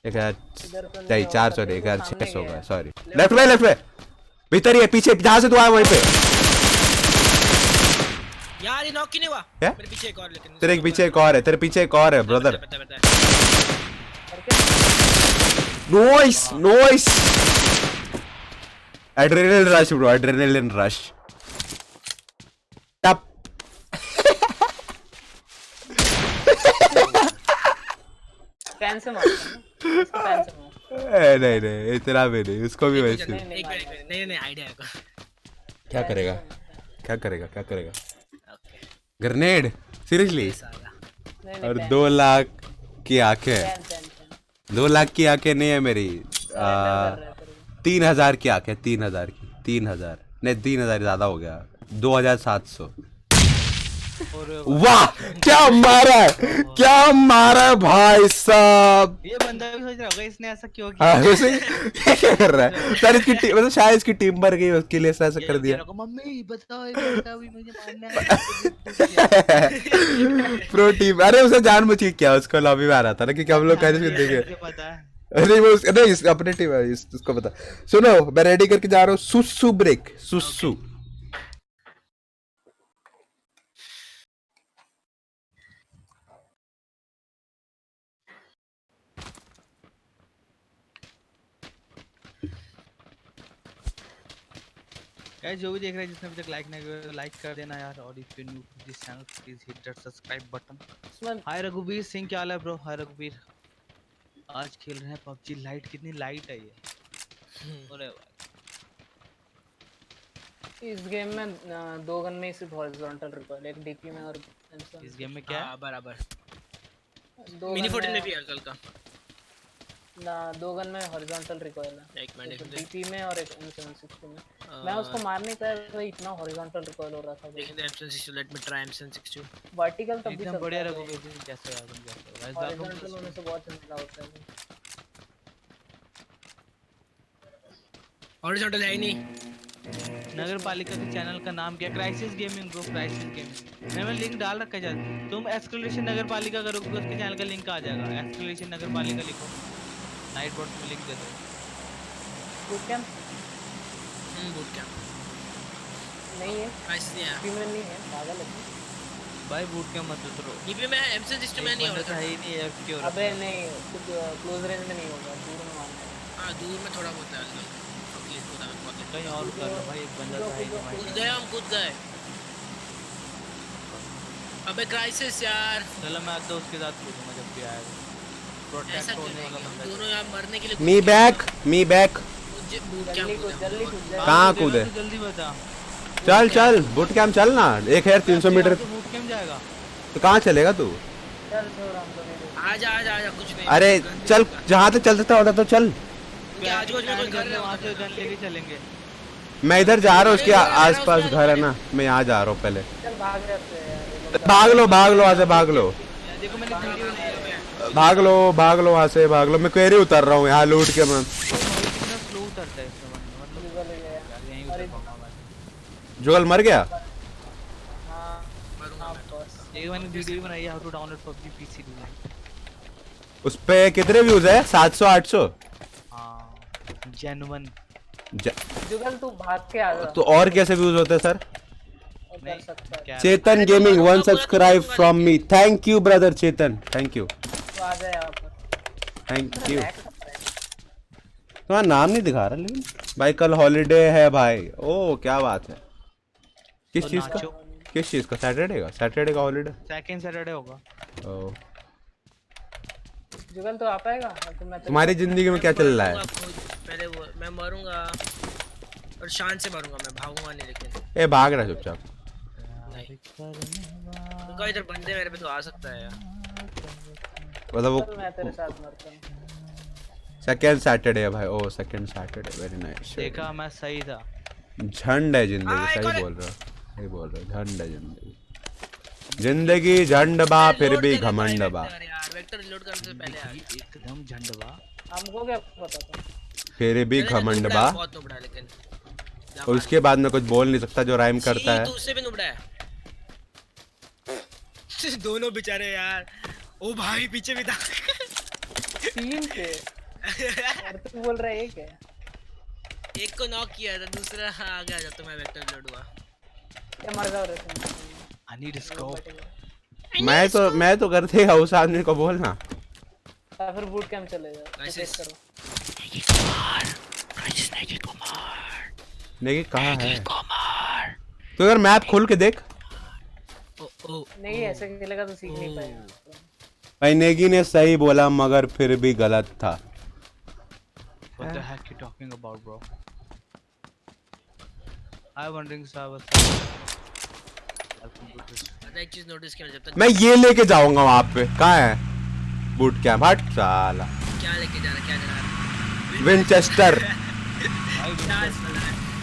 1400 नहीं, 1600 का, सॉरी। लेफ्ट में भीतर ही है, पीछे जहाँ से तू आया वहीं पे। यार ये नॉक क्यों नहीं हुआ? क्या? मेरे पीछे एक और, लेकिन तेरे पीछे एक और है, तेरे पीछे एक और है ब्रदर। पता है। Noise noise. Adrenaline rush bro, adrenaline rush. टप। पैन से मार, इसको पैन से मार। नहीं नहीं इतना भी नहीं, उसको भी वैसे। नहीं नहीं आइडिया है। क्या करेगा क्या करेगा क्या करेगा? Grenade seriously? नहीं और पैन 2 लाख की आंखें। पैन पैन 2 लाख की आंखें नहीं है मेरी, कर रहा है तेरे को। 3000 की आंखें, 3000 की, 3000 नहीं, 3000 ज्यादा हो गया, 2700। और वाह क्या मारा है, क्या मारा है भाई साहब। ये बंदा भी सोच रहा होगा इसने ऐसा क्यों किया। हाँ वैसे ये क्या कर रहा है सर? इसकी टीम मतलब शायद इसकी टीम मर गई, उसके लिए ऐसा कर दिया। मम्मी बताओ ये बंदा भी मुझे मारना है। प्रो टीम, अरे उसे जानबूझ के क्या, उसको लॉबी में आ रहा था ना, क्योंकि हम लोग कहते थे देखे। मुझे पता है। अरे वो नहीं अपने टीम है, उसको पता। सुनो मैं रेडी करके जा रहा हूँ, सुसु ब्रेक, सुसु। गाइस जो भी देख रहे हैं, जिसने अभी तक लाइक नहीं किया तो लाइक कर देना यार। और if you new to this channel please hit that subscribe button. उसमें हाय रघुवीर सिंह, क्या हाल है ब्रो? हाय रघुवीर, आज खेल रहे हैं पबजी लाइट। कितनी लाइट है ये। अरे भाई इस गेम में 2 गन में सिर्फ हॉरिजॉन्टल रिकॉइल, एक डीपी में और इस गेम में क्या है? हाँ बराबर। 2 मिनी 14 में भी है हल्का हल्का। ना 2 गन में हॉरिजॉन्टल रिकॉइल है, एक मिनट एक डीपी में और एक M762 में। मैं उसको मारने का भाई इतना हॉरिजॉन्टल रिकॉइल हो रहा था भाई। देखिए M762, let me try M762। Vertical तब भी एकदम चलता बढ़िया है रघुवीर जी, कैसे यार तुम कैसे हो? गाइस हॉरिजॉन्टल होने से बहुत झमेला होता है। हॉरिजॉन्टल है ही नहीं। नगर पालिका के चैनल का नाम क्या? Crisis gaming bro, crisis gaming. मैंने लिंक डाल रखा है। तुम एक्सक्लेमेशन नगर पालिका करोगे तो उसके चैनल का लिंक आ जाएगा। एक्सक्लेमेशन नगर पालिका लिखो, नाइट बॉट में लिंक दे दो। बूट कैंप बूट कैंप नहीं है, प्राइस नहीं है फीमेल नहीं है, पागल है। भाई बूट कैंप मत उतरो, ईपी में एमसी सिस्टम में नहीं बंदा होता। है ही नहीं एफ क्यों? अबे नहीं, कुछ क्लोज रेंज में नहीं होगा, दूर में मारना है। हां दूर में थोड़ा बहुत है प्लीज खुदा में बहुत कहीं और कर लो भाई, एक बंदा था ही नहीं भाई। कूद गए हम कूद गए। अबे क्राइसिस यार, चलो मैं आज उसके साथ कूदूंगा जब भी आएगा। प्रोटेक्ट ऐसा क्यों होने नहीं? वाला हम बंदा दोनों यहाँ मरने के लिए मी बैक मुझे बूट जल्दी कैंप कूद, जल्दी कूद, जल्दी। कहाँ बात कूदे? तो जल्दी बता। चल चल बूट कैंप चल ना, 1300 मीटर। बूट कैंप जाएगा। तो कहाँ चलेगा तू? चल छोड़, हम तो नहीं देख। आजा कुछ नहीं। अरे चल, जहाँ तक चल सकता होता तो चल। उनके आजू-बाजू में कोई घर है वहाँ से गन लेके चलेंगे। मैं इधर जा रहा हूँ, उसके आसपास घर है ना, मैं यहाँ जा रहा हूँ पहले। चल भाग जाते हैं यार, ये लोग। भाग लो वहाँ से, भाग लो देखो मैंने वीडियो नहीं भाग लो वहाँ से, भाग लो। मैं क्वेरी उतर रहा हूँ यहाँ लूट के। मैं कितना स्लो उतरता है इसका मतलब गूगल गया। यार यहीं उतर पाऊंगा मैं। जुगल मर गया। हाँ हाँ बस। एक मैंने वीडियो भी बनाई है, how to download PUBG PC do. उस पे कितने व्यूज है? 700 800? हाँ जेन्युइन। जुगल तू भाग के आ जा, तो और कैसे व्यूज होते हैं सर? कर सकता है। क्या Chetan gaming 1 subscribe from me. Thank you brother Chetan, thank you, तू आ जा यहाँ पर। Thank you. तुम्हारा नाम नहीं दिखा रहा लेकिन भाई, कल हॉलीडे है भाई। ओ क्या बात है। किस तो चीज का? नाचो। किस चीज का? सैटरडे का हॉलीडे। सेकंड सैटरडे होगा। ओ जुगल तो आ पाएगा? तो मैं तुम्हारी जिंदगी में क्या चल रहा है? पहले वो मैं मरूंगा और शान से मरूंगा, मैं भागूंगा नहीं। लेकिन ए भाग रहा चुपचाप। तो कोई इधर बंदे मेरे पे तो आ सकता है यार। मतलब वो मैं तेरे साथ मरता हूँ। सेकंड सैटरडे है भाई। ओ सेकंड सैटरडे, वेरी नाइस। देखा मैं सही था। झंड है जिंदगी, सही बोल रहा है, झंड है जिंदगी। जिंदगी झंड बा फिर भी घमंड बा, यार वेक्टर रिलोड करने से पहले यार एकदम झंडवा। हमको क्या पता था? फिर भी घमंड बा। बहुत नुबड़ा है लेकिन। और उसके बाद मैं कुछ बोल नहीं सकता जो राइम करता है। तू उससे भी नुबड़ा है। दोनों बेचारे यार। ओ भाई पीछे भी था। 3 थे और तू बोल रहा है 1 है। एक को नॉक किया था, दूसरा आ गया जब तो मैं वेक्टर रिलोड हुआ। क्या मर जाओ रे तुम। I need scope. मैं तो करते ही उस आदमी को बोलना। या फिर बूट कैंप चले जाओ, Crisis। करो। नेगी कहाँ है? तो अगर मैप खोल के देख। ओ नहीं ऐसे खेलेगा तो सीख नहीं पाएगा। भाई नेगी ने सही बोला मगर फिर भी गलत था। What the heck you talking about, bro? I'm wondering sir एक चीज नोटिस किया जब तक मैं ये लेके जाऊंगा वहां पे। कहाँ है बूट कैंप? हट साला। क्या लेके जा रहा, क्या जा रहा विंचेस्टर।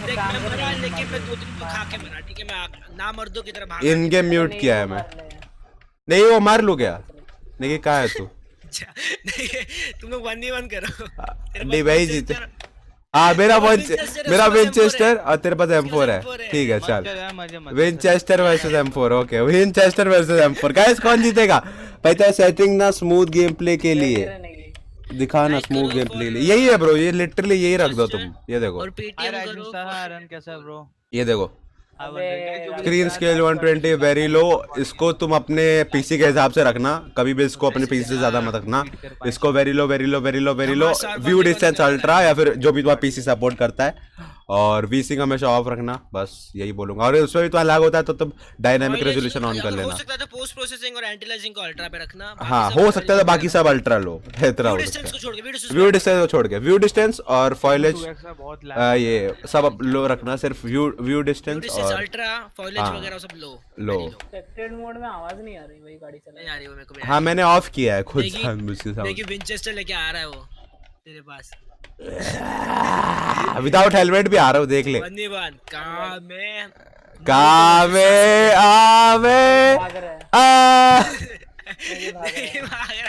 देख मैं मरा लेकिन मैं 2-3 को खा के मरा। ठीक है मैं ना मर्दों की तरह भाग। इन गेम म्यूट किया है मैं। नहीं वो मार लू गया। नहीं कहाँ है तू? तुम लोग 1v1 करो। नहीं भाई जीते। हाँ मेरा विंचेस्टर और तेरे पास M4 है। ठीक है चल। Winchester versus M4। Okay Winchester versus M4। Guys कौन जीतेगा? भाई तो सेटिंग ना स्मूथ गेम प्ले के लिए दिखाना, स्मूथ गेम प्ले के लिए यही है ब्रो। ये लिटरली यही रख दो तुम। ये देखो और पीटीएम करो। रन कैसा है ब्रो? ये देखो स्क्रीन स्केल 120 वेरी लो। इसको तुम अपने पीसी के हिसाब से रखना, कभी भी इसको अपने पीसी से ज्यादा मत रखना। इसको very low very low very low very low. View distance ultra या फिर जो भी तुम्हारा पीसी सपोर्ट करता है। और वीसी का हमेशा ऑफ रखना, बस यही बोलूंगा। और उसमें भी तुम्हारा लैग होता है तो तुम डायनामिक रेजोल्यूशन ऑन कर लेना। हो सकता है पोस्ट प्रोसेसिंग और एंटी अलियासिंग को अल्ट्रा पे रखना। हाँ हो सकता है बाकी सब अल्ट्रा लो। इतना हो सकता है। व्यू डिस्टेंस को छोड़ के, व्यू डिस्टेंस और फॉइलेज ये सब लो रखना। सिर्फ व्यू डिस्टेंस और अल्ट्रा फॉइलेज वगैरह सब लो। सेक्टेड मोड में आवाज नहीं आ रही भाई, गाड़ी चला नहीं आ रही वो मेरे को भी। हाँ मैंने ऑफ किया है खुद मुझके साथ। देखिए विंचेस्टर लेके आ रहा है वो तेरे पास। विदाउट हेलमेट भी आ रहा हूँ, देख ले। 1v1 कामे आवे भाग रहा है।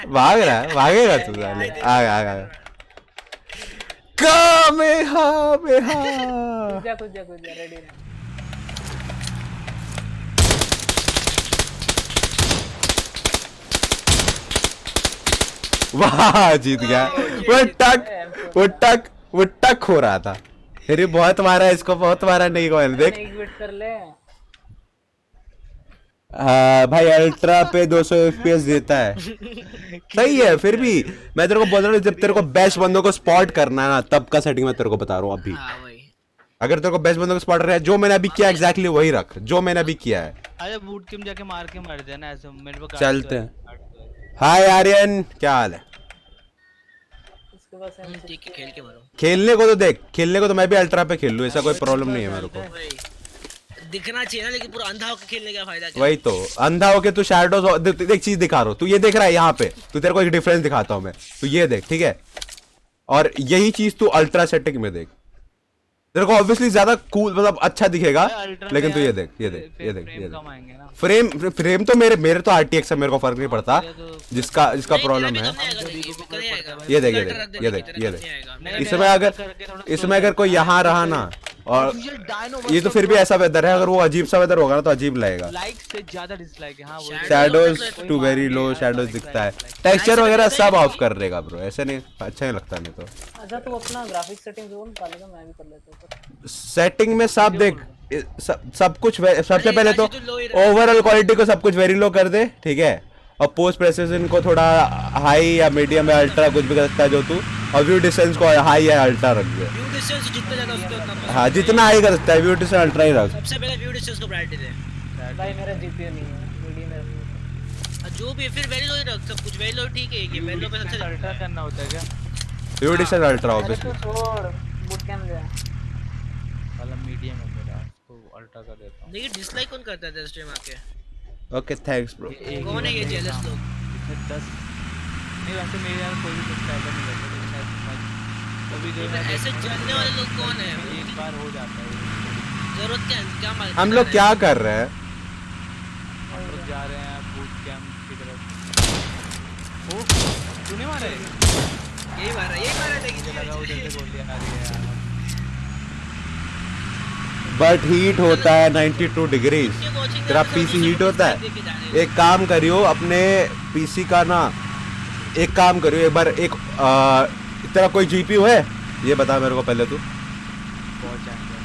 भाग रहा है, भागेगा तू साले। आ कामेहामेहा। कूद जा रेडी रह। वाह जीत गया। वो टक हो रहा था। अरे बहुत मारा है इसको, बहुत मारा नहीं को देख। एक बिट कर ले। भाई अल्ट्रा पे 200 FPS देता है। सही है। फिर भी मैं तेरे को बोल रहा हूँ, जब तेरे को बेस्ट बंदों को स्पॉट करना है ना, तब का सेटिंग मैं तेरे को बता रहा हूँ अभी। हाँ वही। अगर तेरे को बेस्ट बंदों को स्पॉट रहा है, जो मैंने अभी किया एग्जैक्टली वही रख, जो मैंने अभी किया है। अरे बूट कैंप जाके मार के मर जाना ऐसे मेरे को। चलते हैं। हाय आर्यन, क्या हाल है? इसके पास ठीक है, खेल के मरो। खेलने को तो देख, खेलने को तो मैं भी अल्ट्रा पे खेल लूँ, ऐसा कोई प्रॉब्लम नहीं है मेरे को। वही दिखना चाहिए ना, लेकिन पूरा अंधा होकर खेलने का फायदा क्या? वही तो, अंधा होके तू शैडोज एक चीज दिखा रहा हूँ, तू ये देख रहा है यहाँ पे, तू तेरे को एक डिफरेंस दिखाता हूँ मैं, तू ये देख, ठीक है? और यही चीज तू अल्ट्रा सेटिंग में देख, तेरे को ऑब्वियसली ज्यादा कूल मतलब अच्छा दिखेगा, लेकिन तू ये देख, ये देख, ये देख, ये देख, फ्रेम तो मेरे तो RTX है, मेरे को फर्क नहीं पड़ता। जिसका प्रॉब्लम है, ये देख, ये देख, ये देख, ये देख, इसमें अगर कोई यहाँ रहा ना, और ये तो फिर भी ऐसा वेदर है, अगर वो अजीब सा वेदर होगा ना तो अजीब लगेगा। लाइक से ज्यादा डिसलाइक है। हाँ वो shadows to very low, shadows दिखता है, टेक्सचर वगैरह सब ऑफ कर देगा ब्रो, ऐसे नहीं अच्छा नहीं लगता नहीं तो। अच्छा तू अपना ग्राफिक सेटिंग जो निकालेगा, मैं भी कर लेता हूं। सेटिंग में सब देख, सब कुछ सबसे पहले तो ओवरऑल क्वालिटी को सब कुछ वेरी लो कर दे, ठीक है? और पोस्ट प्रोसेसिंग को थोड़ा हाई या मीडियम या अल्ट्रा कुछ भी कर सकता है जो तू, और व्यू डिस्टेंस को हाई या अल्ट्रा रख दे। व्यू डिस्टेंस जितना ज्यादा उसके उतना। हाँ जितना हाई कर सकता है, व्यू डिस्टेंस अल्ट्रा ही रख। सबसे पहले व्यू डिस्टेंस को प्रायोरिटी दे भाई। मेरा जीपीयू नहीं है, मीडियम है। जो भी फिर वेरी लो ही रख, सब कुछ वेरी लो ठीक है। ये वेरी लो पे सबसे अल्ट्रा करना होता है क्या? व्यू डिस्टेंस अल्ट्रा अरे ऑब्वियसली। तो छोड़, बूट कैंप जा। वाला मीडियम है मेरा, इसको अल्ट्रा कर देता हूं। देखिए डिसलाइक कौन करता है स्ट्रीम आके? Okay thanks bro. कौन है ये जेलस लोग? इसमें 10 नहीं, वैसे मेरे यार कोई भी सब्सक्राइबर नहीं करता, लेकिन कभी जो है ऐसे जलने वाले लोग कौन है? एक बार हो जाता है। जरूरत क्या है? क्या मालूम? हम लोग क्या कर रहे हैं? हम लोग जा रहे हैं बूट कैंप की तरफ। ओ तूने मारा है? यही मारा था मुझे लगा उधर से गोलियां आ रही है। बट हीट होता है 92 डिग्रीज, तेरा पीसी हीट होता है। एक काम करियो अपने पीसी का ना, एक काम करियो एक बार, एक तेरा कोई जीपीयू है ये बता मेरे को पहले तू। बहुत जाएंगे।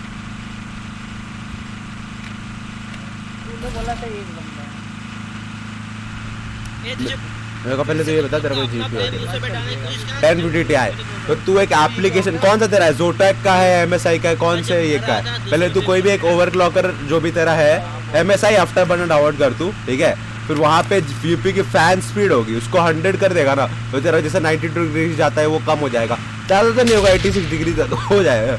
तूने बोला था एक बंदा है। ये तुझे मेरे को पहले तो ये बता तेरा कोई जीपीयू है? उसे बैठाने की कोशिश कर। 1050 Ti तो तू एक एप्लीकेशन कौन सा तेरा है, जोटेक का है, MSI का है, कौन से ये का है? पहले तू कोई भी एक ओवरक्लॉकर जो भी तेरा है, MSI आफ्टर बर्नर डाउनलोड कर तू, ठीक है? फिर वहाँ पे यूपी की फैन स्पीड होगी, उसको 100 कर देगा ना, तो तेरा जैसे 92 डिग्री जाता है वो कम हो जाएगा, ज़्यादा तो नहीं होगा, 86 डिग्री हो जाएगा।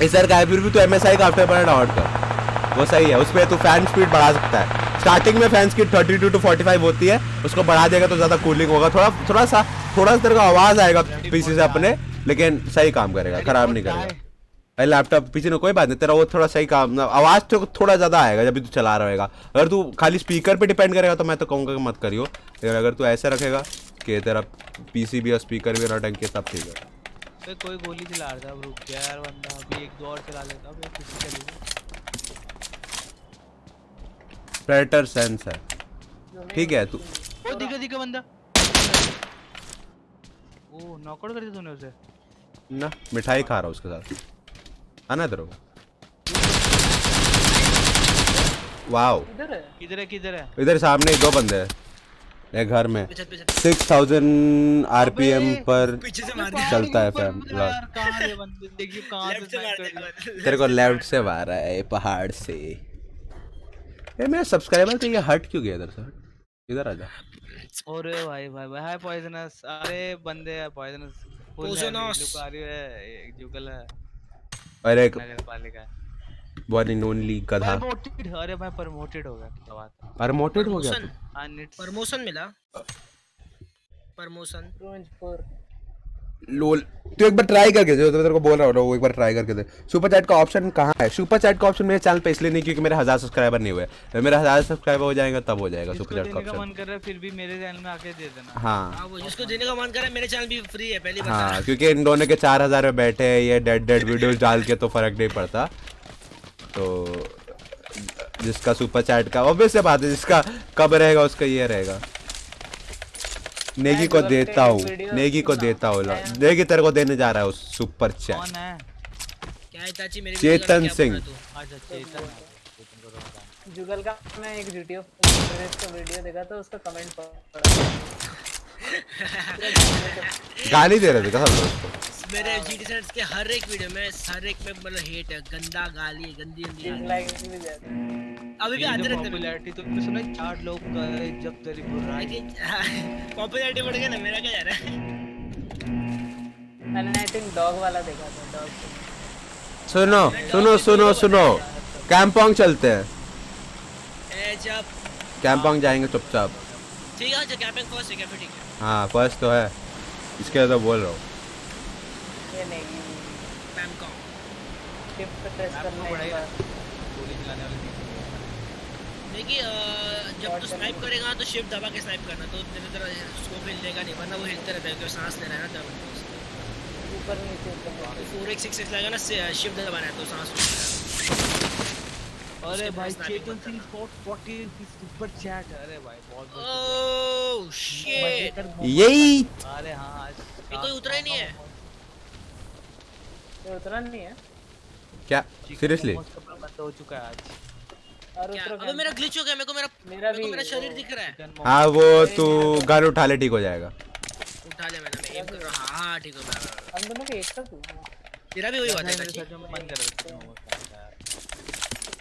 इस सर का है, फिर भी तू MSI का आफ्टर बर्नर डाउनलोड कर, वो सही है, उस पर तू फैन स्पीड बढ़ा सकता है। स्टार्टिंग में फैन स्पीड 32 to 45 होती है, उसको बढ़ा देगा तो ज़्यादा कूलिंग होगा, थोड़ा सा तेरे को आवाज़ आएगा पीसी से अपने, लेकिन सही काम करेगा, खराब नहीं करेगा। लैपटॉप पीछे ना कोई बात नहीं, तेरा वो थोड़ा सही काम, आवाज़ तो थोड़ा ज़्यादा आएगा जब भी तू चला रहेगा। अगर तू खाली स्पीकर पे डिपेंड करेगा तो मैं तो कहूँगा कि मत करियो, लेकिन अगर तू ऐसे रखेगा कि तेरा पीसी भी और स्पीकर भी नौटंकी, तब ठीक है। कोई गोली चला रहा था, अब रुक गया यार बंदा, अभी एक दो और चला लेता हूं, किसी चलेगा। प्रेडेटर सेंस है, ठीक है तू। ओ दिखा बंदा। ओ नॉकआउट कर दिया तूने उसे? ना मिठाई खा रहा हूँ उसके साथ, आना तेरे को। वाओ किधर है? इधर सामने ही 2 बंदे हैं एक घर में। 6000 RPM पर चलता है फैम। यार कहां है बंदे? देखिए कहां से स्नाइपर है। तेरे को लेफ्ट से मारा है पहाड़ से। ये मेरा सब्सक्राइबर तो ये हट क्यों गया इधर से? इधर आजा। अरे भाई हाय पॉइजनस। अरे बंदे है पॉइजनस, पोइजनस लुकारी है, एक जुगल है और एक नगरपालिका वन एंड ओनली गधा। प्रमोटेड। अरे भाई प्रमोटेड हो गया, क्या बात है? प्रमोटेड हो गया हां नेट प्रमोशन मिला, प्रमोशन। लोल तू एक बार ट्राई करके दे, तो तेरे को बोल रहा हूँ वो एक बार ट्राई करके दे। सुपर चैट का ऑप्शन कहाँ है? सुपर चैट का ऑप्शन मेरे चैनल पे इसलिए नहीं क्योंकि मेरे 1000 सब्सक्राइबर नहीं हुए। जब मेरे 1000 सब्सक्राइबर हो जाएगा तब हो जाएगा जिसको सुपर चैट का देने का ऑप्शन। मन कर रहा है फिर भी मेरे चैनल में आके दे देना। हाँ हाँ वो जिसको देने का मन करे, मेरे चैनल भी फ्री है पहली बात। हाँ, क्योंकि इन दोनों के 4000 में बैठे हैं ये डेड वीडियोस डाल के, तो फर्क नहीं पड़ता। तो जिसका सुपर चैट का ऑब्वियस से बात है, जिसका कब रहेगा उसका ये रहेगा। नेगी को देता हूँ, नेगी को देता हूँ, नेगी तेरे को देने जा रहा है उस सुपर चैट। कौन है? क्या है चाची मेरी चेतन सिंह। अच्छा चेतन। जुगल का मैं एक वीडियो का वीडियो देखा था, उसका कमेंट पढ़ा। गाली दे रहे थे कसम से उसको। मेरे जीटी सेट्स के हर एक वीडियो में मतलब हेट है, गंदा गाली, गंदी गाली। लाइक भी ज्यादा। अभी भी आते रहते हैं। पॉपुलैरिटी तो तुमने सुना 4 लोग करे जब तेरी बुराई। पॉपुलैरिटी बढ़ गया ना, मेरा क्या जा रहा है? मैंने आई थिंक डॉग वाला देखा था, डॉग। सुनो सुनो सुनो सुनो, कैंपोंग चलते हैं, ए जब कैंपोंग जाएंगे चुपचाप। ठीक है, अच्छा कैंपिंग फर्स्ट है क्या? फिर ठीक है। हाँ फर्स्ट तो है, इसके लिए तो बोल रहा हूँ। ये नहीं पैमकॉम शिफ्ट प्रेस करने के बाद गोली चलाने वाली देखिए जब तू स्नाइप करेगा तो शिफ्ट दबा के स्नाइप करना, तो तेरे तरह स्कोप हिलेगा नहीं, वरना वो हिलते रहता है क्योंकि सांस ले रहा है ना तब। ऊपर नीचे ऊपर। 4x6x लगेगा ना, शिफ्ट दबाना है तो सांस लेगा। अरे भाई Chetan Singh spot 40 super chat. अरे भाई बहुत ओह शिट, यही अरे हाँ आज ये कोई उतरा ही नहीं है। ये उतरा नहीं है क्या सीरियसली? बंद हो चुका है आज। और क्या उतरा अबे मेरा ग्लिच हो गया, मेरे को मेरा शरीर दिख रहा है। हाँ वो तू गन उठा ले ठीक हो जाएगा। उठा लिया मैंने, मैं एम कर रहा हूं। हां ठीक हो गया। हम दोनों के एक साथ हुआ। तेरा भी वही हुआ था मेरे चाची? सच में मन कर रहा है।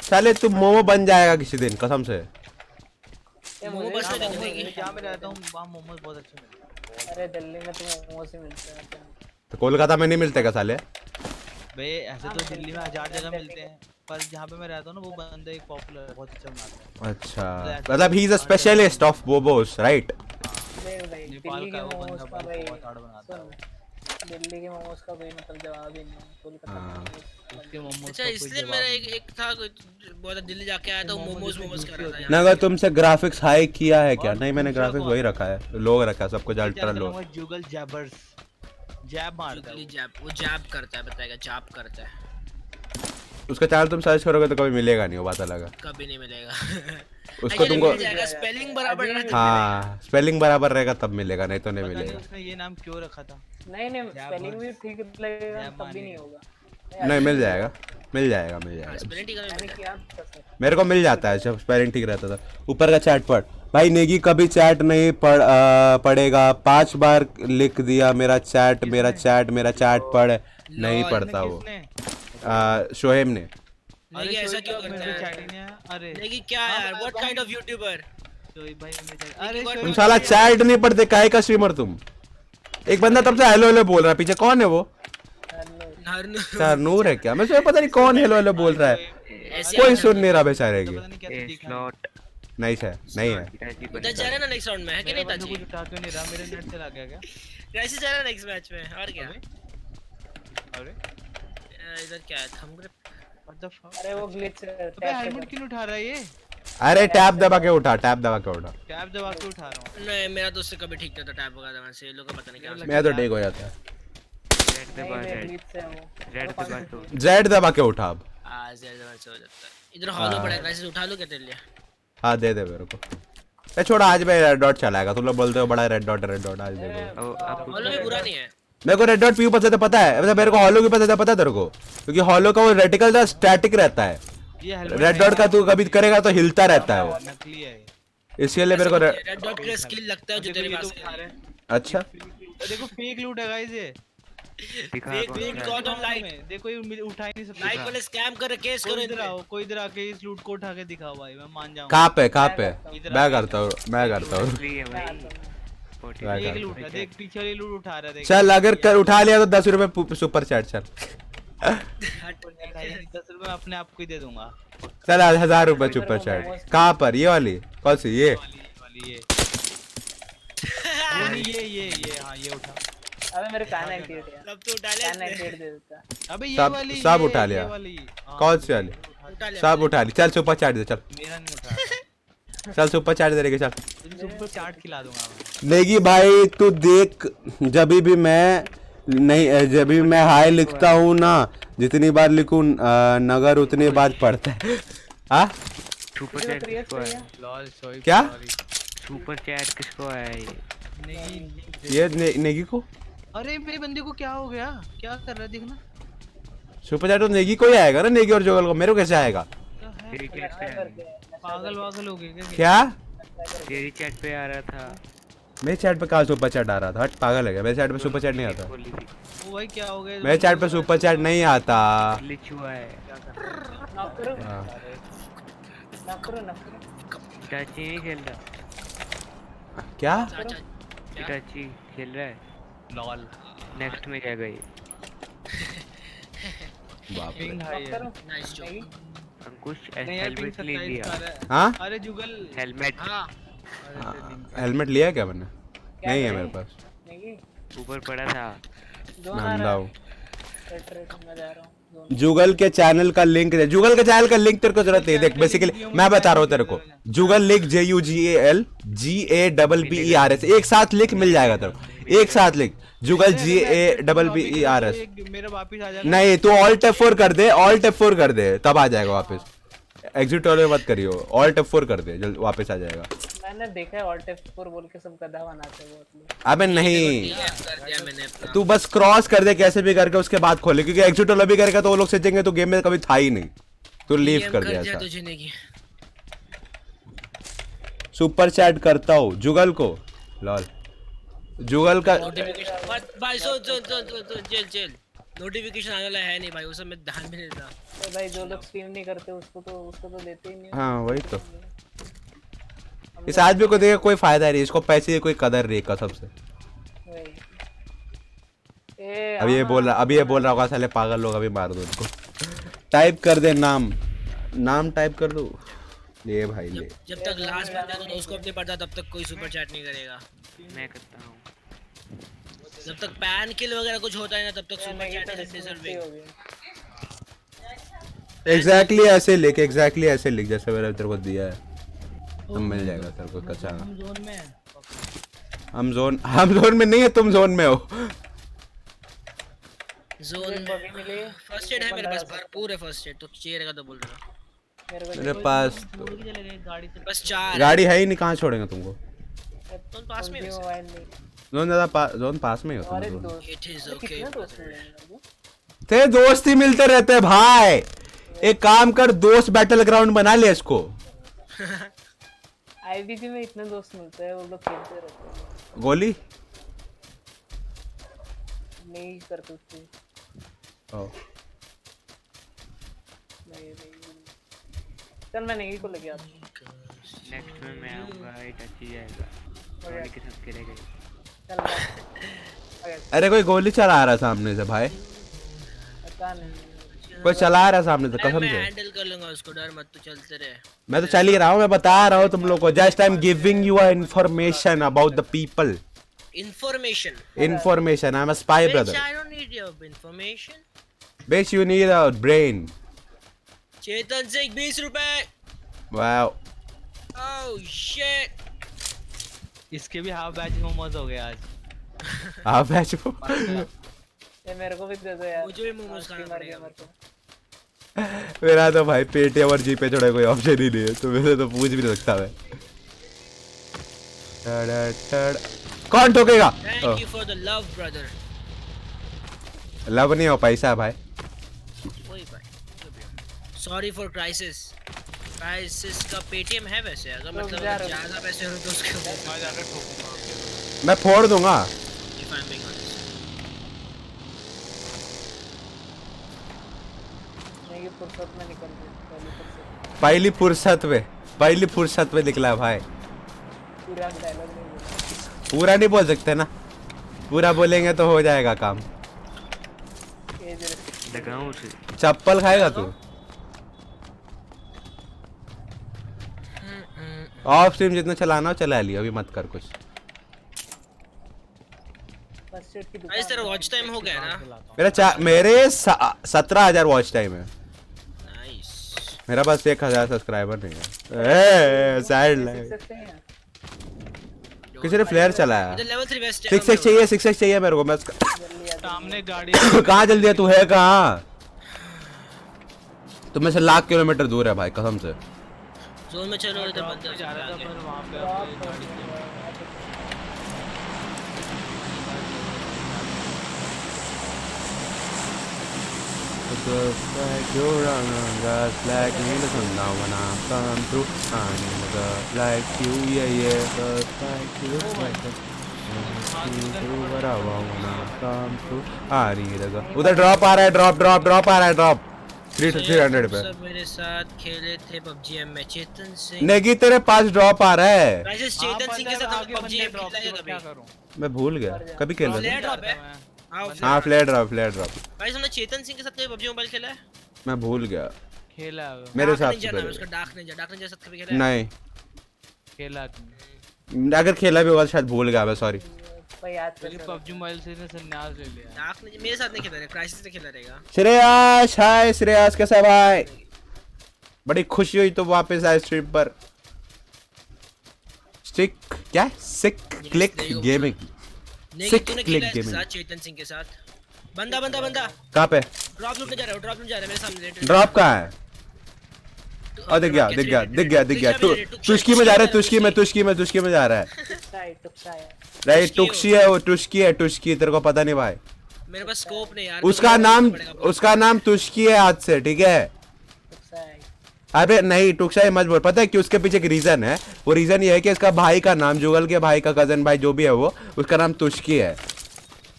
साले तू मोमो बन जाएगा किसी दिन कसम से। ये मोमो मुझे बस में मोमो- देखेंगे। जहाँ मैं रहता हूँ वहाँ मोमोज बहुत अच्छे मिलते हैं। अरे दिल्ली में तो मोमोज ही मिलते हैं। तो कोलकाता में नहीं मिलते क्या साले? भाई ऐसे तो दिल्ली में 1000 जगह मिलते हैं, पर जहाँ पे मैं रहता हूँ ना वो बंदा एक पॉपुलर बहुत अच्छा बनाता है। अच्छा मतलब he is a specialist of momos right? देख भाई नेपाल दिल्ली का के वो मोमोज बंदा का भाई बहुत हार्ड बनाता है। सुन, दिल्ली के मोमोज का कोई मतलब जवाब ही नहीं है। कोलकाता हाँ। के मोमोज उसके मोमोज अच्छा का कोई इसलिए जवाब मेरा नहीं। एक था बहुत दिल्ली जाके आया था, मोमोज कर रहा था ना यहाँ। अगर तुमसे ग्राफिक्स हाई किया है क्या? नहीं मैंने ग्राफिक्स वही रखा है, लोग रखा है सब कुछ अल्ट्रा लो। जुगल जैबर्स जैब मारता है जुगली जैब, वो जैब करता है, बताएगा जैब करता है। उसका चैनल तुम सर्च करोगे तो कभी मिलेगा नहीं, वो बात अलग है। कभी नहीं मिलेगा। उसको तुमको स्पेलिंग बराबर रहना चाहिए। हाँ स्पेलिंग बराबर रहेगा तब मिलेगा, नहीं तो नहीं पता नहीं मिलेगा। उसने ये नाम क्यों रखा था। नहीं नहीं स्पेलिंग भी ठीक लगेगा जैब तब भी मारने नहीं का। होगा। नहीं मिल जाएगा मिल जाएगा मिल जाएगा। स्पेलिंग ठीक मैंने है। किया था सर। मेरे को मिल जाता है जब स्पेलिंग ठीक रहता था। ऊपर का चैट पढ़ भाई, नेगी कभी चैट नहीं पढ़ेगा। 5 बार लिख दिया मेरा चैट पढ़ नहीं पढ़ता वो। शोहेब ने। नहीं ऐसा क्यों करता है? चैटिंग है। अरे नहीं क्या यार, what kind of YouTuber? Shoaib भाई हमें चैट। अरे तुम तुम शोएब साला चैट नहीं पढ़ते, काहे का स्ट्रीमर तुम? एक बंदा तब से हेलो हेलो बोल रहा है पीछे, कौन है वो? नूर है क्या? मैं तो पता नहीं कौन हेलो हेलो बोल रहा है, ऐसे कोई सुन नहीं रहा बेचारे की। पता नहीं क्या दिखा। नहीं है नहीं है। उधर जा रहा है ना नेक्स्ट राउंड में, है कि नहीं मेरा बंदा ताजी? कुछ उठा क्यों नहीं रहा? मेरे नेट चला गया क्या? कैसे जा रहा है नेक्स्ट मैच में? और क्या? अरे इधर क्या है? Thumb grip. What the fuck. अरे वो ग्लिच अबे हेलमेट क्यों उठा रहा है ये? अरे टैब दबा के उठा, टैब दबा के उठा। टैब दबा के उठा रहा हूँ। नहीं मेरा तो उससे कभी ठीक नहीं होता टैप वगैरह से, लोग का पता नहीं क्या। मैं तो ठीक हो जाता है। ग्लिच से वो जेड दबा के उठा अब। आज ज्यादा से हो जाता है। इधर हॉलो पड़ा है, कैसे उठा लो क्या तेरे लिए? हाँ दे दे मेरे को। ए छोड़ा, आज मैं रेड डॉट चलाएगा। तुम लोग बोलते हो बड़ा रेड डॉट आज दे दो। हॉलो भी बुरा नहीं है। मेरे को रेड डॉट क्यों पसंद है पता है? मतलब मेरे को हॉलो क्यों पसंद है पता है तेरे को? क्योंकि हॉलो का वो रेटिकल था स्टैटिक रहता है, ये हेलमेट रेड डॉट का तू कभी करेगा तो हिलता रहता है वो, नकली है ये। इसके लिए मेरे को रेड डॉट का स्किल लगता है जो तेरे देखो ये तो पास उठा है। रहे हैं। अच्छा देखो फेक लूट है गाइस ये। Fake God on light. देखो ये उठा ही नहीं सकता। लाइक वाले स्कैम कर केस करो कोई इधर इधर आओ, कोई इधर आके इस लूट को उठा के दिखाओ भाई, मैं मान जाऊंगा। कहाँ पे? मैं करता हूँ एक लूट है, देख पीछे वाली लूट उठा रहा है देख। चल अगर कर उठा लिया तो 10 रुपए सुपर चैट। चल 10 रुपए अपने आप को ही दे दूंगा। चल 1000 रुपए सुपर चैट। कहाँ पर? ये वाली कौन सी? ये वाली ये। ये नहीं ये हाँ ये उठा। अबे मेरे कान 98 यार, तब तो उठा ले कान 98 दे देता। अबे ये सब- वाली सब ये- उठा ये लिया। वाली हाँ, कौन सी वाली? उठा ले सब उठा ली। चल सुपर चैट दे, चल मेरा नहीं उठा चल सुपर चैट दे रहे चल। तुझे सुपर चाट खिला दूंगा मैं। नेगी भाई तू देख, जब भी मैं नहीं, जब भी मैं हाय लिखता हूँ ना, जितनी बार लिखूं नगर उतनी बार पढ़ता है। हाँ सुपर मुझे चैट तो रिएक्ट किसको है? किया। लॉल सॉरी क्या? सुपर चैट किसको है ये? नहीं ये नेगी को अरे मेरे बंदे को क्या हो गया, क्या कर रहा है देखना सुपर चैट तो नेगी को ही आएगा ना, नेगी और जोगल को, मेरे को कैसे आएगा? क्या है, तेरी चैट पे नशा करके, पागल वागल हो गए क्या? क्या तेरी चैट पे आ रहा था। मेरे चैट पे कहाँ सुपर चैट आ रहा था? हट पागल है क्या? मेरे चैट पे सुपर चैट नहीं आता। बोली थी ओ भाई क्या हो गया? मेरे चैट पे सुपर चैट नहीं आता। ग्लिच हुआ है। नॉक करो, हाँ। नॉक करो, नॉक करो। चाची नहीं खेल रहा। क्या? चाचा क्या? चाची खेल रहा है। लॉल नेक्स्ट में क्या गई? बाप रे। पिंग हाई नॉक है। करो। Nice joke. नहीं, अंकुश नहीं यार पिंग हेलमेट ले 27 लिया। का रहा है। हाँ अरे जुगल हेलमेट हाँ हेलमेट लिया क्या मैंने? क्या नहीं है करें? मेरे पास। नहीं, ऊपर पड़ा था। जोन आ नंदा रहा हूँ। है। रेट में जा रहा हूँ। जोन। जुगल के चैनल का लिंक दे। जुगल के चैनल का लिंक तेरे को जरूरत नहीं है। देख बेसिकली मैं बता रहा हूँ तेरे को, जुगल लिख JUGAL GABBERS, एक साथ लिख मिल जाएगा तेरे को, एक साथ लिख जुगल GABBERS। मेरा वापिस आ जाएगा। नहीं तू ऑल्ट F4 कर दे, ऑल्ट F4 कर दे तब आ जाएगा वापस। एग्जिट वाले मत करियो, ऑल्ट F4 कर दे जल्द वापस आ जाएगा। मैंने देखा है ऑल्ट F4 बोल के सब गधा बनाते हैं बहुत लोग। अबे नहीं, DF कर दिया मैंने अपना। तू बस क्रॉस कर दे कैसे भी करके, उसके बाद खोले, क्योंकि एग्जिट वाला भी करेगा तो वो लोग सोचेंगे तो गेम में कभी था ही नहीं, तू लीव DM कर दिया ऐसा। तुझे नहीं की। सुपर चैट करता हूँ जुगल को, लॉल जुगल का। नोटिफिकेशन भाई सुन जेल नोटिफिकेशन आने वाला है नहीं भाई, उस सब में ध्यान भी नहीं देता। तो भाई जो लोग स्ट्रीम नहीं करते उसको तो देते ही नहीं। हाँ वही तो, इस आदमी को देखा कोई फायदा नहीं, इसको पैसे की कोई कदर नहीं कसम से। वही। ए, अभी ये हाँ, बोल रहा होगा साले पागल लोग, अभी मार दो इनको। टाइप कर दे नाम टाइप कर दो। ले भाई ले। जब तक लास्ट बंदा तो उसको अपने पड़ता तब तक कोई सुपर चैट नहीं करेगा। मैं करता हूँ। जब तक पैन किल वगैरह कुछ होता है ना तब तक ये सुपर नहीं चैट तो इज डिजर्विंग। हो गया। एग्जैक्टली ऐसे लिख जैसे मैंने तेरे को दिया है, तब मिल जाएगा तेरे को कच्चा। हम जोन में हैं। हम जोन में नहीं है, तुम जोन में हो। जोन बॉडी मिली। फर्स्ट एड है मेरे पास, भरपूर है फर्स्ट एड, तो चाहिए रहेगा तो बोल देना। मेरे को मेरे पास छोड़ के चले गए गाड़ी से। बस 4 गाड़ी है ही नहीं, कहाँ छोड़ेंगे तुमको? तो पास में है वैसे। मोबाइल नहीं। जोन पास में ही होता और है एक जोन। दोस्त। इट इज तो ओके। कितने दोस्त मिलेंगे मेरे को? तेरे दोस्त ही मिलते रहते हैं भाई, एक काम कर दोस्त बैटल ग्राउंड बना ले इसको। IBG में इतने दोस्त मिलते हैं, वो लोग खेलते रहते हैं। गोली नहीं करते उसको। ओ, नहीं। चल मैं नहीं को लेके आता हूँ। नेक्स्ट में मैं आऊँगा, ये टच ही जाएगा। रोनी के साथ खेलेगा। चल मैं अरे कोई गोली चला रहा है सामने से भाई, पता नहीं। कोई चला रहा है सामने से कसम मैं से। हैंडल कर लूंगा उसको, डर मत, तू चलते रहे। मैं तो चल ही रहा हूँ, मैं बता रहा हूँ तुम लोग को। Just I am giving you information about the people. Information Information. I'm a spy brother. I don't need your information. Bitch, you need a brain. चेतन से 20 रुपए। Wow. Oh shit. इसके भी हाफ बैच मोमोज हो गए आज। आप बैच को ये मेरे को भी दे दो यार। मुझे भी मोमोज खाना स्टीमर पड़ेगा। गेमर को। मेरा तो भाई पेटीएम और जीपे छोड़ा कोई ऑप्शन ही नहीं है, तो मेरे तो पूछ भी नहीं सकता मैं। कौन ठोकेगा? Thank you for the love, brother. Love नहीं हो, पैसा है भाई। वही भाई। Sorry for crisis. Crisis का पेटीएम है वैसे, अगर मतलब जा अगर रहे हो। ज्यादा पैसे हो तो उसके मैं जाकर ठोकूंगा। मैं फोड़ दूंगा। if I'm being honest. नहीं फुर्सत में निकल गई पहली फुर्सत। पहली फुर्सत में निकला है भाई। पूरा डायलॉग नहीं बोला। पूरा नहीं बोल सकते ना, पूरा बोलेंगे तो हो जाएगा काम। ये जो लगाऊं उसे। चप्पल खाएगा तू? ऑफ स्ट्रीम जितना चलाना हो चला लियो, अभी मत कर कुछ। फर्स्ट एड की गाइस दुकान तेरा वॉच टाइम हो गया ना? मेरे 17,000 वॉच टाइम है। नाइस। मेरा पास 1,000 सब्सक्राइबर नहीं है। Sad life. सकते हैं किसी ने फ्लेयर चलाया। इधर लेवल 3 वेस्ट 6x चाहिए, 6x चाहिए मेरे को। मैं जल्दी आ सामने गाड़ी कहाँ जल्दी है? तू है कहाँ? तुम में से लाख किलोमीटर दूर है भाई, कसम से। जोन में चलो, इधर ड्रॉप बंदे पे जा रहा था पर वहां पे ड्रॉप आपको गाड़ी उधर ड्रॉप आ रहा है, ड्रॉप आ रहा है, ड्रॉप 300 पे। सब मेरे साथ खेले थे पबजी एम में। चेतन सिंह नेगी तेरे पास ड्रॉप आ रहा है। गाइस चेतन सिंह के साथ आगे पबजी बंदे एम ड्रॉप खेला है क्या कभी? करूं? मैं भूल गया, कभी खेला फ्लेयर था। ड्रॉप है। आओ हाँ फ्लेयर ड्रॉप। गाइस हमने चेतन सिंह के साथ कभी पबजी मोबाइल खेला है? मैं भूल गया, खेला है वो, मेरे हिसाब डार्क से निंजा नाम है तो उसका, डार्क निंजा के साथ कभी खेला है? नहीं। खेला अगर खेला भी होगा शायद भूल गया मैं, सॉरी। भाई याद क्योंकि कर पबजी मोबाइल से ने संन्यास ले लिया। डार्क निंजा मेरे साथ नहीं खेला है, क्राइसिस से खेला रहेगा। श्रेयस, हाय श्रेयस, कैसा है भाई? बड़ी खुशी हुई तो वापस आए स्ट्रीम पर। स्टिक क्या? सिक क्लिक गेमिंग। नहीं Sick तूने click खेला है इसके gaming। साथ, चेतन सिंह के साथ। बंदा कहाँ पे? ड्रॉप लूटने जा रहा है मेरे सामने। ड्रॉप कहाँ है? और दिख गया। तुष्की में जा रहा है, तुष्की में जा रहा है। टुक्सा है राइट, टुक्सी है वो, टुष्की। तेरे को पता नहीं भाई? मेरे पास स्कोप नहीं यार। उसका नाम तुष्की है आज से, ठीक है? टुक्सा है अबे नहीं, टुक्सा मत बोल। पता है कि उसके पीछे एक रीजन है। वो रीजन ये है कि इसका भाई का नाम, जुगल के भाई का कजन भाई जो भी है वो, उसका नाम तुष्की है।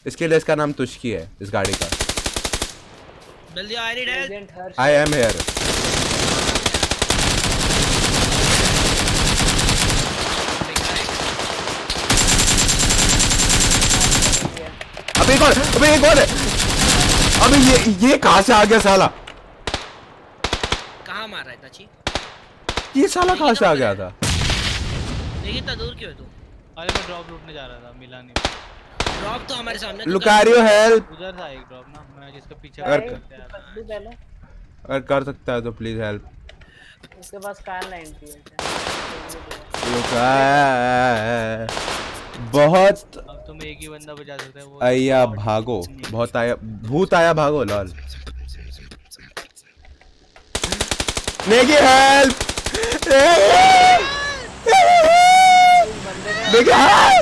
इसके लिए इसका नाम तुष्की है, इस गाड़ी का। जल्दी आ रही है। Agent Harsh I am here. अबे एक और है। अबे ये कहाँ से आ गया साला? कहाँ मार रहा है ताची? ये साला कहाँ से आ गया था? देखिए इतना दूर क्यों है तू? अरे मैं ड्रॉप लूटने जा रहा था, मिला नहीं। ड्रॉप तो हमारे सामने। Lucario help. उधर था एक ड्रॉप ना, मैं जिसका पीछे अगर- करते आ रहा था। पहले अगर कर सकता है तो प्लीज हेल्प। उसके पास कार 90 है बहुत अब तुम एक ही बंदा बचा सकते हैं वो। आया भागो, बहुत आया भूत आया भागो। Lol Negi help. देखिए मैं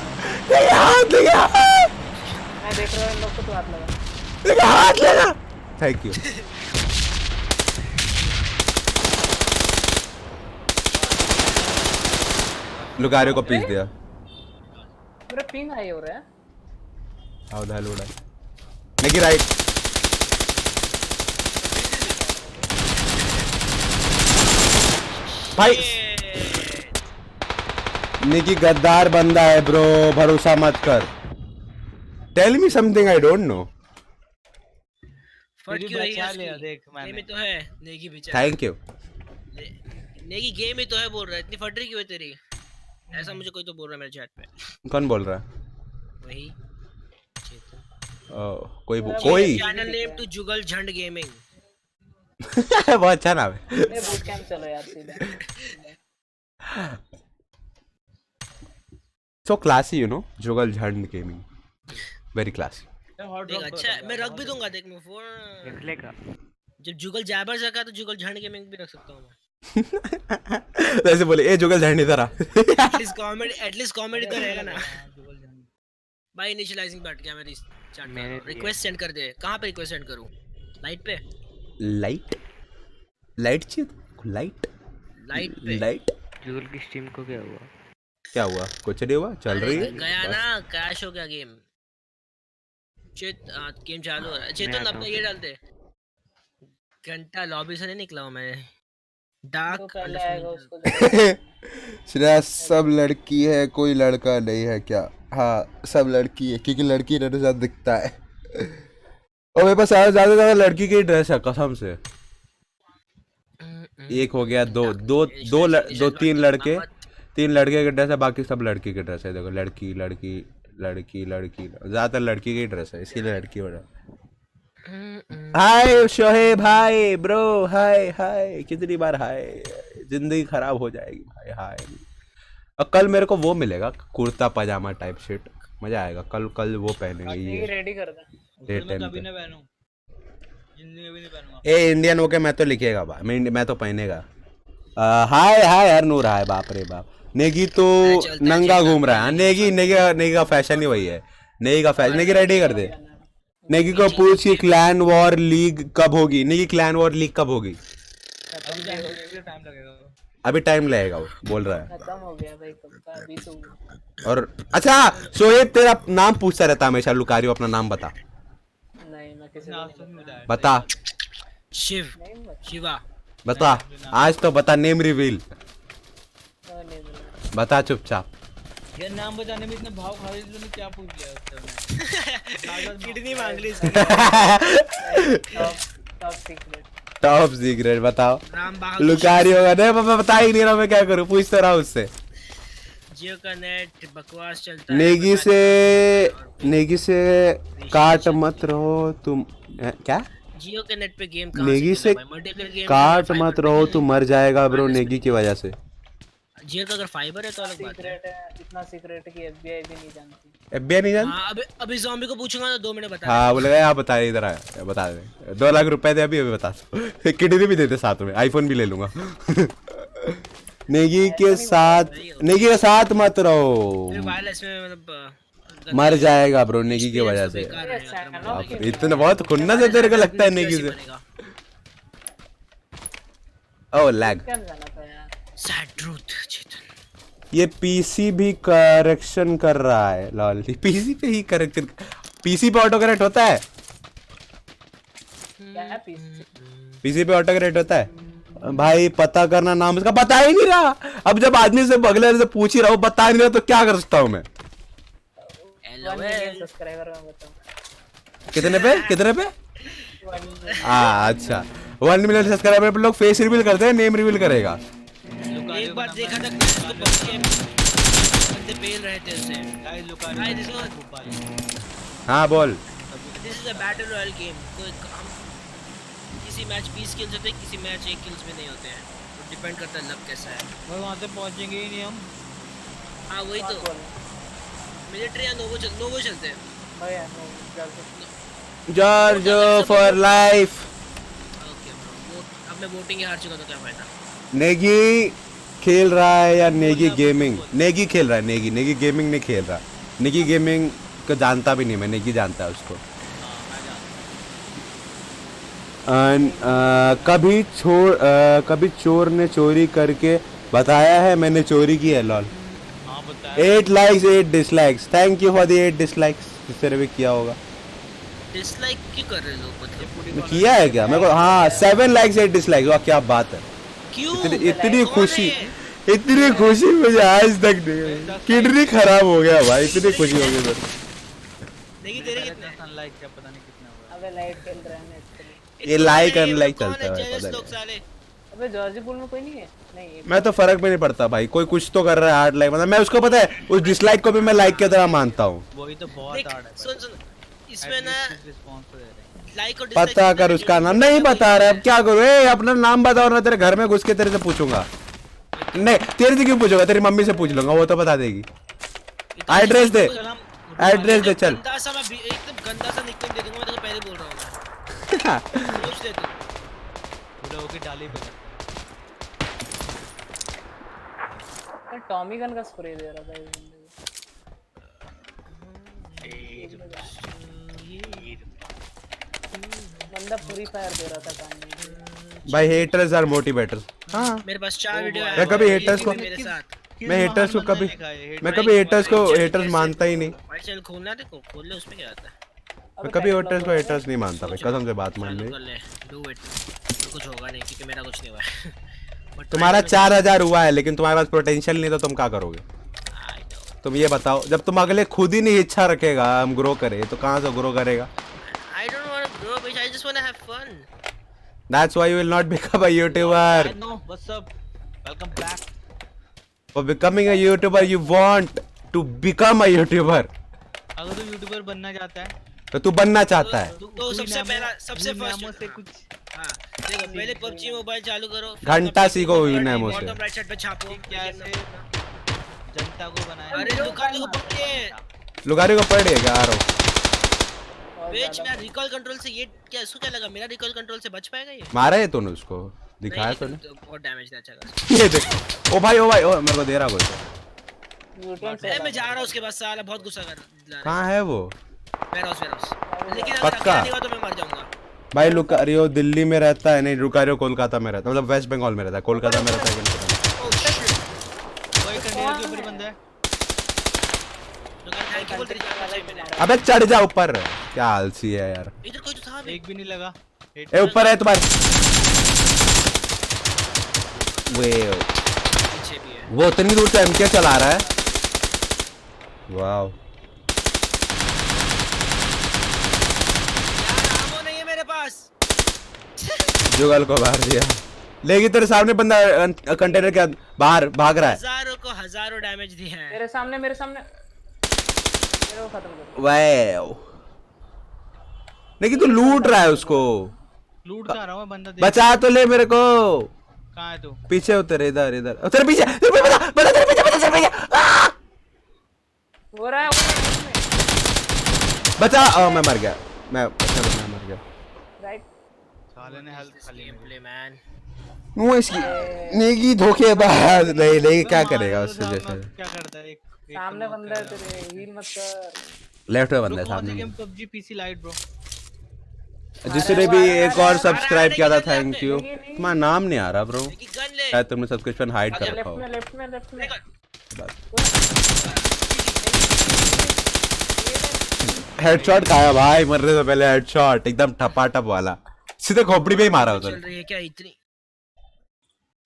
देख रहा हूं इन लोग को, तो हाथ लगा। हाथ लगा। Thank you. लुकारियो को पीस दिया। मेरा पिंग हाई हो रहा है। आओ दा लोड़ा। नेगी राइट। भाई निकी गद्दार बंदा है ब्रो, भरोसा मत कर। Tell me something I don't know. फट तेरी क्यों रही बचा है? लिया देख गेम मैंने। ही तो है नेगी बेचारा। Thank you. नेगी गेम ही तो है बोल रहा है। इतनी फट रही क्यों है तेरी? ऐसा मुझे कोई तो बोल रहा है मेरे चैट पे। कौन बोल रहा है? वही चेतन। कोई चैनल नेम टू जुगल झंड गेमिंग। बहुत अच्छा नाम है। बूट कैंप चलो यार सीधा। So classy, you know, जुगल झंड गेमिंग, very classy. देख अच्छा है, मैं रख भी दूंगा। देख मैं फोन देख लेगा। जब जुगल जैबर रखा तो जुगल झंड गेमिंग भी रख सकता हूं मैं। ऐसे बोले ए जुगल झंड इधर आ। एटलीस्ट कॉमेडी तो रहेगा ना। भाई इनिशियलाइजिंग बैठ गया मेरी चैट मेरे में। रिक्वेस्ट सेंड कर दे। कहां पे रिक्वेस्ट सेंड करूं? लाइट पे? लाइट चाहिए? लाइट पे। लाइट जुगल की स्ट्रीम को क्या हुआ? क्या हुआ? कुछ नहीं हुआ, चल रही है। गया ना, क्रैश हो गया गेम। गेम चालू हो रहा है। चेतन अपना ये डाल दे। घंटा लॉबी से नहीं निकला हूं मैं। तो डार्क पहले आएगा उसको। श्रेया सब लड़की है, कोई लड़का नहीं है क्या? हाँ सब लड़की है, क्योंकि लड़की रहने ज्यादा दिखता है। और मेरे पास ज्यादा लड़की की ड्रेस है कसम से। एक हो गया, तीन लड़के के ड्रेस है, बाकी सब लड़की के ड्रेस है। देखो लड़की लड़की लड़की ज्यादातर लड़की की ड्रेस है इसीलिए लड़की बना। हाय शोहेब हाय ब्रो हाय हाय कितनी बार हाय जिंदगी खराब हो जाएगी भाई हाय। और कल मेरे को वो मिलेगा कुर्ता पजामा टाइप शर्ट मजा आएगा कल कल वो पहनेंगे ये रेडी कर दे। मैं कभी ना पहनूं जिंदगी में भी नहीं पहनूंगा। ए इंडियन होके मैं तो लिखेगा भाई मैं तो पहनेगा। हाय हाय हर नूर हाय बाप रे बाप। नेगी तो नंगा घूम रहा है। नेगी नेगी नेगी का फैशन ही वही है। नेगी का फैशन नेगी रेडी कर दे। नेगी को पूछ कि क्लैन वॉर लीग कब होगी। नेगी क्लैन वॉर लीग कब होगी। टाइम लगेगा अभी टाइम लगेगा वो बोल रहा है। खत्म हो गया भाई कब का अभी तो। और अच्छा शोएब तेरा नाम पूछता रहता हमेशा लुकारियो अपना नाम बता। नहीं मैं किसी को नहीं बताया। बता शिव नहीं शिवा बता आज तो बता नेम रिवील नहीं बता चुपचाप। ये नाम बताने में इतना भाव खा रही तूने क्या पूछ लिया उससे किडनी मांग ली टॉप सीक्रेट बताओ। नाम लुकारियो का नहीं मैं बता ही नहीं रहा मैं क्या करूं पूछता रहा उससे। जियो का नेट बकवास चलता है। नेगी से काट मत रहो तुम क्या। जियो के नेट पे गेम नेगी से काट मत रहो तुम मर जाएगा ब्रो नेगी की वजह से। जियो का अगर फाइबर है तो अलग बात है। सीक्रेट है इतना सीक्रेट कि एफबीआई भी नहीं जानती। एफबीआई नहीं जानती। हाँ अभी ज़ॉम्बी को पूछूंगा तो 2 मिनट बता। हाँ बोलेगा आप बता इधर आ बता दे 2 लाख रुपए दे अभी अभी बता किडनी भी देते साथ में आईफोन भी ले लूंगा। नेगी के साथ मत रहो वायरलेस में मतलब मर जाएगा ब्रो नेगी की वजह से। इतना बहुत खुन्नस है तेरे को लगता है नेगी से। ओह लैग क्या जाना था यार। सैड ट्रूथ चेतन। ये पीसी भी करेक्शन कर रहा है लॉल। पीसी पे ही करेक्शन पीसी पे ऑटो करेक्ट होता है। क्या है पीसी पे ऑटो करेक्ट होता है भाई पता करना नाम उसका बता ही नहीं रहा। अब जब आदमी से अगले से पूछ ही रहा हूँ बता नहीं रहा तो क्या कर सकता हूँ मैं। सब्सक्राइबर में बताओ कितने पे अच्छा 1 मिलियन सब्सक्राइबर पे लोग फेस रिवील करते हैं नेम रिवील करेगा। एक बार देखा था इसको बंदे पेल रहे थे उससे। हाँ बोल। This is a battle royal game. कोई हम किसी मैच 20 किल्स होते हैं किसी मैच 1 किल्स में नहीं होते हैं। तो डिपेंड करता है लक कैसा है। और वहां से पहुंचेंगे ही नहीं हम। हाँ वही तो मिलिट्री या नोवो चलते हैं। भाई George for life. Okay bro अब मैं वोटिंग हार चुका तो क्या फायदा। नेगी खेल रहा है या नेगी गेमिंग। नेगी खेल रहा है नेगी गेमिंग नहीं खेल रहा। नेगी गेमिंग को जानता भी नहीं मैं नेगी जानता है उसको। कभी चोर ने चोरी करके बताया है मैंने चोरी की है lol. 8 likes 8 dislikes thank you for the 8 dislikes जिससे भी किया होगा। डिसलाइक क्यों कर रहे लोग मतलब किया है क्या मेरे को। हाँ 7 लाइक्स 8 डिसलाइक्स वाह क्या बात है। क्यों इतनी खुशी मुझे आज तक नहीं। किडनी खराब हो गया भाई इतनी खुशी हो गई सर। देखिए तेरे कितने अनलाइक क्या पता नहीं कितना हुआ। अबे लाइट खेल रहे हैं इसके लिए। ये लाइक अनलाइक चलता है पता नहीं। अबे जॉर्जी पूल में कोई नहीं है। नहीं मैं तो फर्क भी नहीं पड़ता भाई कोई कुछ तो कर रहा है 8 लाइक मतलब मैं उसको पता है उस डिसलाइक को भी मैं लाइक की तरह मानता हूँ। वही तो बहुत हार्ड है। सुन इसमें ना रिस्पांस तो दे रहे हैं। लाइक और पता कर उसका नाम नहीं बता रहा अब क्या करूँ। अपना नाम बताओ ना तेरे घर में घुस के तेरे से पूछूंगा। नहीं तेरे से क्यों पूछूंगा तेरी मम्मी से पूछ लूंगा वो तो बता देगी। एड्रेस दे चल। गंदा सा मैं एकदम गंदा सा निकनेम दे दूंगा मैं तो पहले बोल रहा हूँ। सोच ले तू पूरा होके डाली पे टॉमी गन का स्प्रे दे रहा था बंदा पूरी फायर दे रहा था काम में। भाई हेटर्स आर मोटिवेटर्स। हाँ मेरे पास 4 वीडियो मैं कभी हेटर्स को मेरे साथ मैं हेटर्स को हेटर्स मानता ही नहीं। व्हाइट चैनल खोलना देखो खोल ले उसमें क्या आता है। मैं कभी हेटर्स नहीं मानता भाई कसम से बात मान ले। डू इट कुछ होगा नहीं क्योंकि मेरा कुछ नहीं हुआ है। तुम्हारा 4000 हुआ है लेकिन तुम्हारे पास पोटेंशियल नहीं तो तुम क्या करोगे। तुम ये बताओ जब तुम अगले खुद ही नहीं इच्छा रखेगा हम ग्रो करें तो कहाँ से ग्रो करेगा। I don't want to grow bitch I just want to have fun. That's why you will not become a YouTuber. I know what's up welcome back For becoming a YouTuber you want to become a YouTuber. अगर तू YouTuber बनना चाहता है तो तू बनना चाहता है तो सबसे पहला सबसे नामों फर्स्ट से कुछ हाँ देखो पहले पबजी मोबाइल चालू करो घंटा सीखो वीनामो से। बॉटम राइट साइड पे छापो कैसे जनता को बनाया। अरे लुकाने को पकड़िए लुगारी को पड़ रही है क्या आ रहा हूँ बेच मैं रिकॉल कंट्रोल से ये क्या इसको क्या लगा मेरा रिकॉल कंट्रोल से बच पाएगा ये मारा है तूने उसको दिखाया तूने तो बहुत डैमेज था अच्छा ये देख ओ भाई ओ मेरे को दे रहा कोई यूट्यूब से मैं जा रहा हूँ उसके पास साला बहुत गुस्सा कर रहा है कहाँ है वो वेयरहाउस लेकिन अगर पक्का? अकेला नहीं हुआ तो मैं मर जाऊंगा भाई लुकारियो दिल्ली में रहता है नहीं लुकारियो कोलकाता में रहता है मतलब वेस्ट बंगाल में रहता है कोलकाता में रहता है कि नहीं पता ओह शिट वही कंटेनर के ऊपर ही बंदा है। दुकान थैंक यू बोल तेरी जान बचाई मैंने नहीं। अबे चढ़ जा ऊपर क्या आलसी है यार इधर कोई तो था नहीं एक भी नहीं लगा। ए ऊपर है तुम्हारे वे पीछे भी है वो इतनी दूर से एमके चला रहा है वाओ यार आमो नहीं है मेरे पास जुगल को मार दिया लेकिन तेरे सामने बंदा कंटेनर के बाहर भाग रहा है हजारों को हजारों डैमेज दिए हैं मेरे सामने मेरे को खत्म कर वाओ लेकिन तू लूट रहा है उसको लूट कर रहा हूँ मैं बंदा देख। बचा तो ले मेरे को कहाँ है तू? पीछे उतर इधर इधर तेरे पीछे बता तेरे पीछे आ! हो रहा है उसमें बचा मैं मर गया मैं मर गया राइट साले ने हेल्थ खाली गेम प्ले मैन वो इसकी नेगी धोखेबाज नहीं नहीं क्या करेगा उससे जैसे क्या करता है? एक सामने बंदा है तेरे हील मत कर लेफ्ट में बंदा है सामने game PUBG PC light bro. जिसने भी एक और सब्सक्राइब किया था थैंक यू तुम्हारा नाम नहीं आ रहा ब्रो कि गन ले शायद तुमने सब्सक्रिप्शन हाइड कर रखा हो लेफ्ट में हेडशॉट खाया भाई मरने से पहले हेडशॉट एकदम टपाटप वाला सीधे खोपड़ी पे ही मारा चल उधर रही है क्या इतनी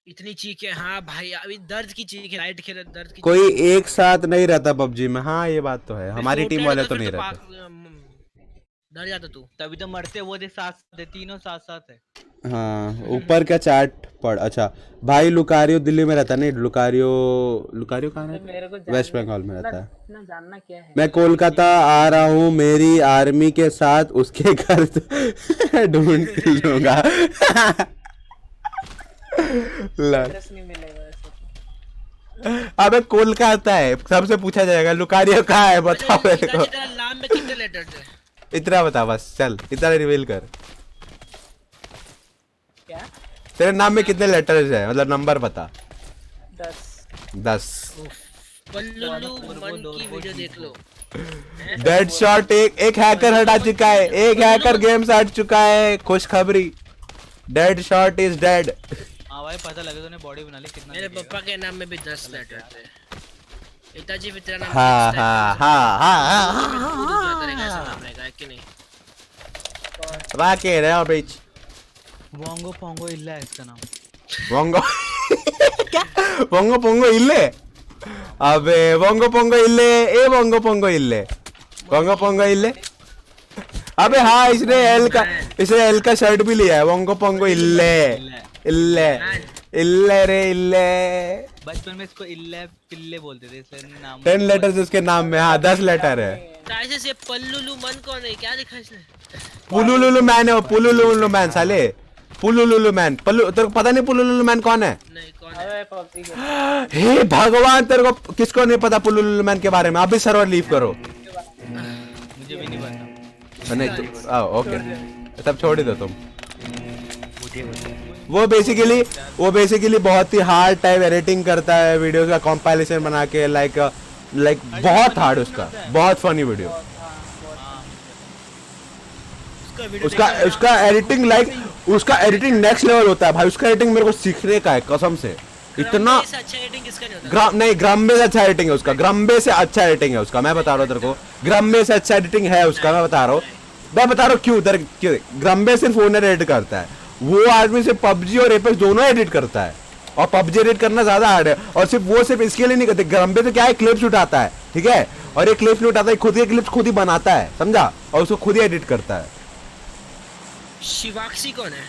इतनी चीखें हाँ भाई अभी दर्द की चीखें राइट खेल दर्द की कोई एक साथ नहीं रहता पबजी में हाँ ये बात तो है हमारी टीम वाले तो नहीं रहते डर जाता तू तभी तो मरते वो दे साथ साथ है, तीनों साथ साथ है। हाँ ऊपर का चैट पढ़ अच्छा भाई लुकारियो दिल्ली में रहता नहीं लुकारियो कहाँ रहता मेरे को है वेस्ट बंगाल में रहता है ना जानना क्या है मैं कोलकाता आ रहा हूँ मेरी आर्मी के साथ उसके घर ढूंढ लूंगा एड्रेस नहीं मिलेगा ऐसे तो। अबे कोलकाता है सबसे पूछा जाएगा लुकारियो कहाँ है बताओ मेरे को तेरा नाम में कितने लेटर थे इतना बता बस चल इतना रिवील कर क्या तेरे नाम में कितने लेटर्स है मतलब नंबर बता 10 पल्लू मन की वीडियो देख लो डेड शॉट एक हैकर हटा चुका है एक हैकर गेम से हट चुका है खुशखबरी डेड शॉट इज डेड हाँ भाई पता लगे तूने बॉडी बना ली कितना मेरे पापा के नाम में भी 10 लेटर थे पिताजी भी तेरा नाम हाँ हाँ हाँ हाँ नाम रहेगा कि नहीं वाके रहे बीच वोंगो पोंगो इल्ला है इसका नाम। वोंगो क्या वोंगो पोंगो इल्ले अबे वोंगो पोंगो इल्ले ए वोंगो पोंगो इल्ले अबे हाँ इसने एल का शर्ट भी लिया है वोंगो पोंगो इल्ले इल्ले इल्ले रे इल्ले बचपन में इसको इल्ले पिल्ले बोलते थे इसलिए नाम 10 लेटर्स उसके नाम में हाँ 10 लेटर है ऐसे से पल्लू मन कौन है क्या लिखा इसने पुलुलुलु मैन है पुलुलुलु मैन साले पुलुलुलु मैन तेरे को पता नहीं पुलुलुलु मैन कौन है नहीं कौन है अबे पबजी के हे भगवान तेरे को किसको नहीं पता पुलुलुलु मैन के बारे में अभी सर्वर लीव करो मुझे भी नहीं पता। नहीं ओके तब छोड़ ही दो तुम मुझे वो बेसिकली बहुत ही हार्ड टाइप एडिटिंग करता है वीडियोस का कंपाइलेशन बना के लाइक बहुत हार्ड उसका बहुत फनी वीडियो उसका एडिटिंग नेक्स्ट लेवल होता है भाई उसका एडिटिंग मेरे को सीखने का है कसम से इतना अच्छा एडिटिंग किसका नहीं होता ग्राम्बे से अच्छा एडिटिंग है उसका ग्राम्बे से अच्छा एडिटिंग है उसका मैं बता रहा हूँ तेरे को ग्राम्बे से अच्छा एडिटिंग है उसका मैं बता रहा हूँ क्यों ग्राम्बे सिर्फ ओनर एडिट करता है वो आदमी सिर्फ पबजी और एपेक्स दोनों एडिट करता है और पबजी एडिट करना ज्यादा हार्ड है और सिर्फ इसके लिए नहीं करते ग्राम्बे तो क्या है क्लिप्स उठाता है ठीक है और ये क्लिप्स नहीं उठाता है खुद के क्लिप्स खुद ही बनाता है समझा और उसको खुद ही एडिट करता है शिवाक्सी कौन है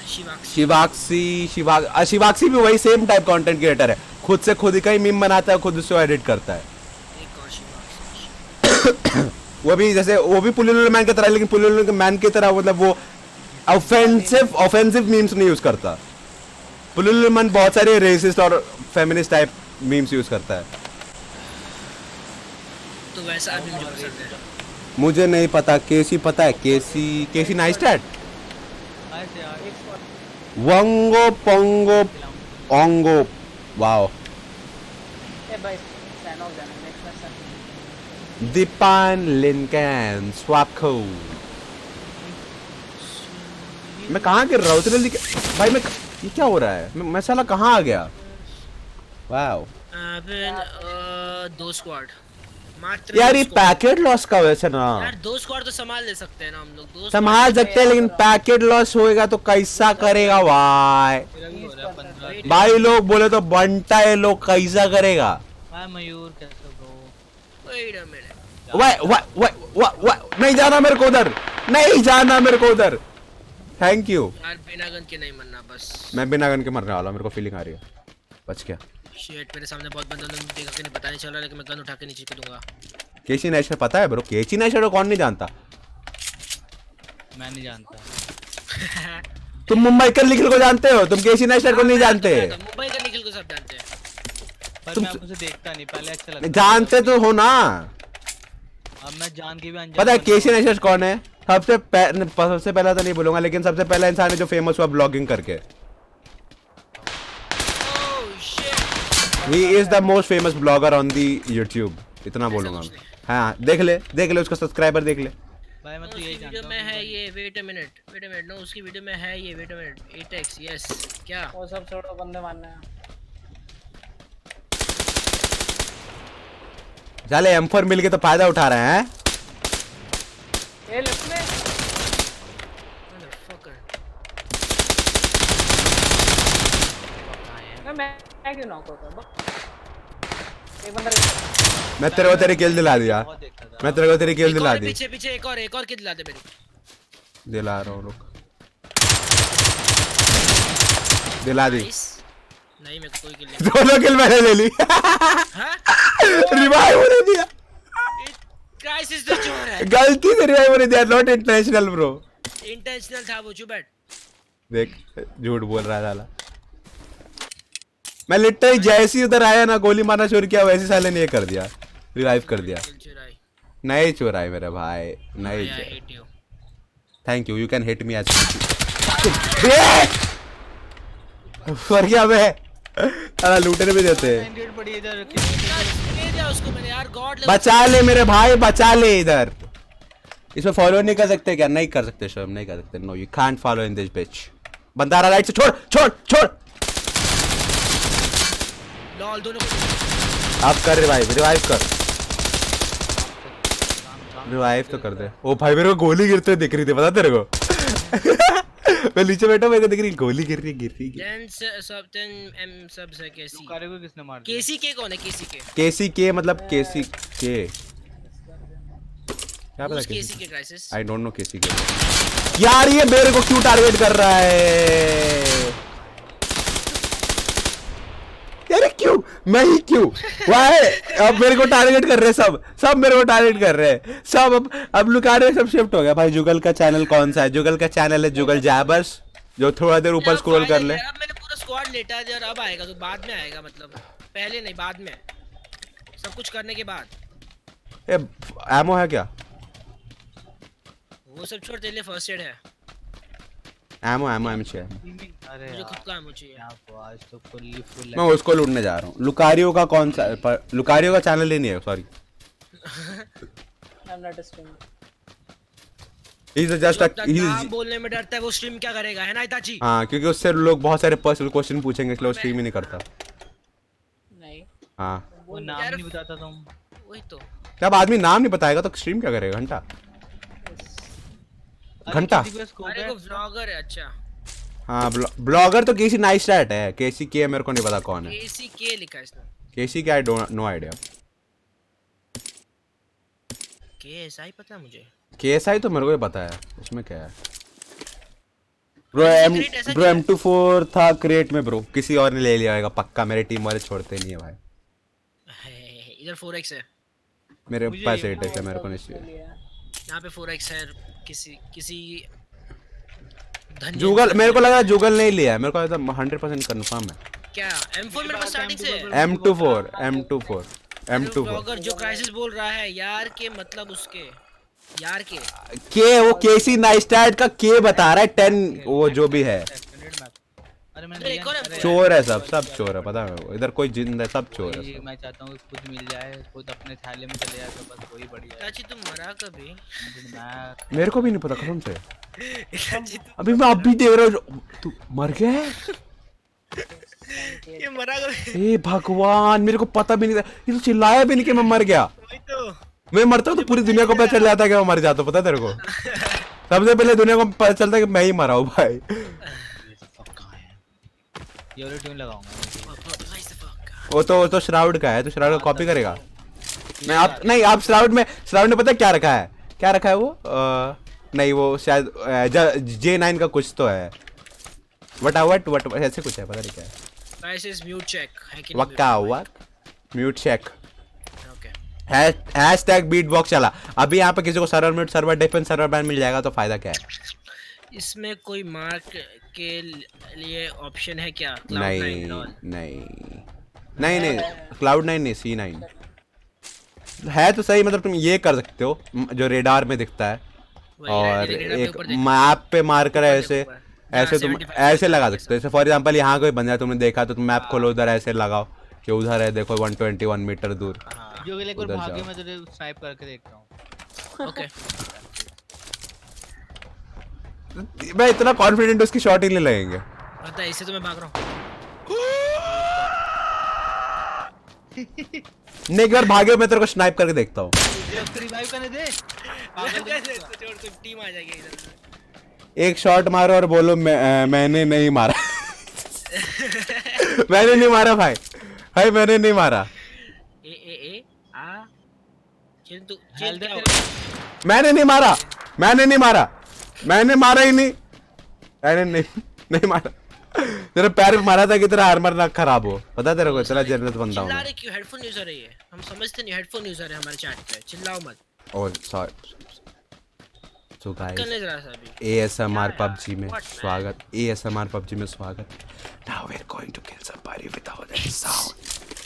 शिवाक्सी भी वही सेम टाइप कंटेंट क्रिएटर है खुद ही कई मीम बनाता है खुद उसको एडिट करता है एक और शिवाक्सी वो भी जैसे वो भी पुलिस मैन की तरह, लेकिन पुलिस मैन की तरह मतलब वो ऑफेंसिव मीम्स नहीं यूज करता। पुलिस मैन बहुत सारे रेसिस्ट और फेमिनिस्ट टाइप मीम्स यूज करता है। तो वैसा अभी मुझे पसंद है। मुझे नहीं पता, केसी पता है? केसी नाइस्टैट, ऐसे यार वंगो पोंगो ओंगो, वाओ। ए भाई फैन ऑफ जाना नेक्स्ट मैच। दीपान लिंकन स्वाको। मैं कहाँ गिर रहा हूँ इतने भाई? मैं ये क्या हो रहा है? मैं साला कहाँ आ गया? वाओ फिर 2 स्क्वाड मात्र। यार 2 ये squad। पैकेट लॉस का वैसे ना यार 2 स्क्वाड तो संभाल ले सकते हैं ना हम लोग। 2 संभाल सकते हैं, लेकिन पैकेट लॉस होएगा तो कैसा करेगा भाई? मेरा भी हो रहा है 15। भाई लोग बोले तो बनता है, लोग कैसा करेगा? हाय मयूर कैसे ब्रो? Wait a minute. नहीं जाना मेरे को उधर, नहीं जाना मेरे को उधर। Thank you. यार बिना गन के नहीं मरना बस। मैं बिना गन के मरने वाला हूं, मेरे को फीलिंग आ रही है। बच गया। शिट मेरे सामने बहुत बंदों ने देखा कि नहीं पता नहीं चल रहा, लेकिन मैं गन उठा के नीचे कूदूंगा। केसी नेशनल पता है ब्रो? केसी नेशनल को कौन नहीं जानता? मैं नहीं जानता। तुम मुंबई कर निखिल को जानते हो, तुम केसी नेशनल को नहीं जानते? मुंबई का निखिल को सब जानते हैं। पर मैं उसे देखता नहीं, पहले अच्छा लगता। जानते तो हो ना। अब मैं जान के भी अनजान। पता है केसी नेशनल कौन है? सबसे पहला तो नहीं बोलूंगा, लेकिन सबसे पहला इंसान है जो फेमस हुआ ब्लॉगिंग करके। Oh shit. He is the most famous blogger on the YouTube, इतना बोलूंगा। हाँ देख ले उसका सब्सक्राइबर देख ले। भाई मैं तो यही उसकी जानता वीडियो हूँ। में है ये। वेट अ मिनट नो, उसकी वीडियो में है ये। Wait a minute 8x yes क्या? वो सब छोड़ो, बंदे मारने हैं। चले M4 मिल के तो फायदा उठा रहे हैं। ए लेफ्ट में मदरफकर। मैं क्यों नॉक होता हूं? एक बंदा मैं तेरे को तेरी किल दिला दिया। बहुत देखता था। मैं तेरे को तेरी किल दिला दी। पीछे पीछे एक और किल दिला दे मेरी। दिला रहा हूँ, रुक। दिला दी। Nice। नहीं मेरे को कोई किल नहीं। दोनों किल मैंने ले ली। हाँ? रिवाइव होने दिया। क्राइसिस तो चोर है। गलती से रिवाइव होने दिया, नॉट इंटेंशनल ब्रो। इंटेंशनल था वो। चुप बैठ। देख झूठ बोल रहा है साला। मैं लिटरली जैसे ही उधर आया ना, गोली मारना शुरू किया, वैसे साले ने ये कर दिया, रिवाइव कर दिया। किल चुराई। नहीं चुराई मेरे भाई, नहीं। I hate you। Thank you, you can hit me as पर क्या मैं साला लूटने भी देते हैं। 98 पड़ी है इधर। ले दिया उसको मैंने यार। गॉड बचा ले मेरे भाई, बचा ले। इधर इसमें फॉलो नहीं कर सकते क्या? नहीं कर सकते शर्म, नहीं कर सकते। No you can't follow in this bitch. बंदा आ रहा राइट से, छोड़ छोड़ छोड़। लॉल दोनों को। आप कर रिवाइव कर। रिवाइव तो कर दे। ओ भाई मेरे को गोली गिरते दिख रही थी, पता तेरे को? मैं नीचे बैठा, मेरे को दिख रही गोली गिर रही। 10 सब 10 एम सबस है केसी। लुकारे को किसने मार दिया? केसी के कौन है? केसी के केसी के मतलब केसी के क्या पता? केसी के क्राइसिस। आई डोंट नो केसी के। यार ये मेरे को क्यों टारगेट कर रहा है यार? क्यों मैं ही क्यों? वाई अब मेरे को टारगेट कर रहे हैं सब मेरे को टारगेट कर रहे हैं सब। अब लुकारे सब शिफ्ट हो गया भाई। जुगल का चैनल कौन सा है? जुगल का चैनल है जुगल जैबर्स, जो थोड़ा देर ऊपर स्क्रॉल कर ले। अब मैंने पूरा स्क्वाड लेटा दिया और अब आएगा तो बाद में आएगा, मतलब पहले नहीं बाद में, सब कुछ करने के बाद। ए एमो है क्या? वो सब छोड़, तेरे लिए फर्स्ट एड है। एमो चाहिए। अरे मुझे यार, खुद का एमो चाहिए। क्या को आज तो फुल्ली फुल मैं उसको लूटने जा रहा हूँ। लुकारियो का कौन सा? लुकारियो का चैनल ही नहीं है, sorry. I am not streaming. He is just नाम बोलने में डरता है, वो स्ट्रीम क्या करेगा, है ना इताची? हाँ, क्योंकि उससे लोग बहुत सारे पर्सनल क्वेश्चन पूछेंगे, इसलिए वो स्ट्रीम ही नहीं करता। नहीं हाँ, वो नाम नहीं बताता तुम। वही तो। जब आदमी नाम नहीं बताएगा तो स्ट्रीम क्या करेगा? घंटा घंटा। अरे वो व्लॉगर है। अच्छा हाँ, ब्लॉगर तो केसी नाइस्टैट है। केसी के मेरे को नहीं पता कौन है। केसी के लिखा है इसने। केसी के आई डोंट नो आइडिया। केएसआई पता है मुझे। केएसआई तो मेरे को ही पता है, उसमें क्या है ब्रो? M24 था क्रेट में ब्रो, किसी और ने ले लिया होगा पक्का। मेरे टीम वाले छोड़ते नहीं है भाई। इधर 4x है। मेरे मुझे पास ये 8x है, मेरे को नहीं चाहिए। यहाँ पे 4x है, किसी धन्य जुगल, इंसान मेरे को ने- लगा जुगल नहीं लिया है, मेरे को एकदम 100% कंफर्म है। क्या M4 मेरे पास स्टार्टिंग से है। M24 ब्लॉगर जो क्राइसिस बोल रहा है यार के मतलब उसके यार के के, वो केसी नाइस्टैट का के बता रहा है 10, वो जो भी है अरे मैंने अरे लिया कौन है? नहीं, अरे चोर है, सब चोर है, पता है इधर कोई जिंदा है, सब चोर है ये सब। मैं चाहता हूँ कि खुद मिल जाए, खुद अपने थैले में चले जाए तो बस वही बढ़िया है। चाची तुम मरा कभी? मैं मेरे को भी नहीं पता कसम से, चाची तुम अभी मैं अभी देख रहा हूँ। तू मर गया है? ये मरा कभी? ए भगवान, मेरे को पता भी नहीं था, ये तो चिल्लाया भी नहीं कि मैं मर गया। वही तो मैं मरता हूँ तो पूरी दुनिया को पता चल जाता है कि मैं मर जाता हूँ, पता है तेरे को? सबसे पहले दुनिया को पता चलता है कि मैं ही मरा हूँ भाई। ये वाली ट्यून लगाऊंगा। वो तो श्राउड का है, तो श्राउड का कॉपी करेगा। मैं आप नहीं, आप श्राउड में पता है क्या रखा है? क्या रखा है वो? नहीं वो शायद J9 का कुछ तो है, वट ऐसे कुछ है, पता नहीं क्या है। क्राइसिस म्यूट चेक है कि नहीं? वक्का हुआ mute check, okay hashtag beatbox चला। अभी यहाँ पे किसी को server mute, server defence, server ban मिल जाएगा तो फायदा क्या है? इसमें कोई मार्क के लिए ऑप्शन है क्या? नहीं Cloud9 और- नहीं, Cloud9 नहीं, C9 है तो सही। मतलब तुम ये कर सकते हो जो रेडार में दिखता है, वही और radar पे एक ऊपर देखो। मैप पे मार कर ऐसे ऊपर देखो। ऐसे तुम 75 ऐसे लगा सकते हो। जैसे फॉर एग्जांपल यहाँ कोई बंदा है, तुमने देखा तो तुम मैप खोलो, उधर ऐसे लगाओ कि उधर है, देखो 121 मीटर दूर। जो के लिए एक बार उधर भागे, जाओ। मैं तुझे स्नाइप करके देखता हूँ। ओके मैं इतना कॉन्फिडेंट उसकी शॉट ही नहीं लगेंगे। पता है, इससे तो मैं भाग रहा हूँ। नहीं, एक बार भागे, मैं तेरे को स्नाइप करके देखता हूँ। रिवाइव करने दे। छोड़, कोई टीम आ जाएगी इधर से। एक शॉट मारो और बोलो मैंने नहीं मारा। मैंने नहीं मारा भाई, मैंने नहीं मारा। ए आ चिंतु हेल्थ चिंत क्या दे होगा? मैंने नहीं मारा, मैंने मारा ही नहीं, मैंने नहीं मारा। तेरे पैर पे मारा था कि तेरा आर्मर ना खराब हो, पता तेरे को? चला जनरल बंदा हूँ चिल्ला मैं। रहे क्यों? हेडफोन यूजर है ये, हम समझते नहीं। हेडफोन यूजर है हमारे चैट पे, चिल्लाओ मत। Oh sorry. सो गाइस, करने जरा सा अभी। ASMR क्या यार? PUBG में What, man? स्वागत, ASMR PUBG में स्वागत। Now we're going to kill somebody without any sound.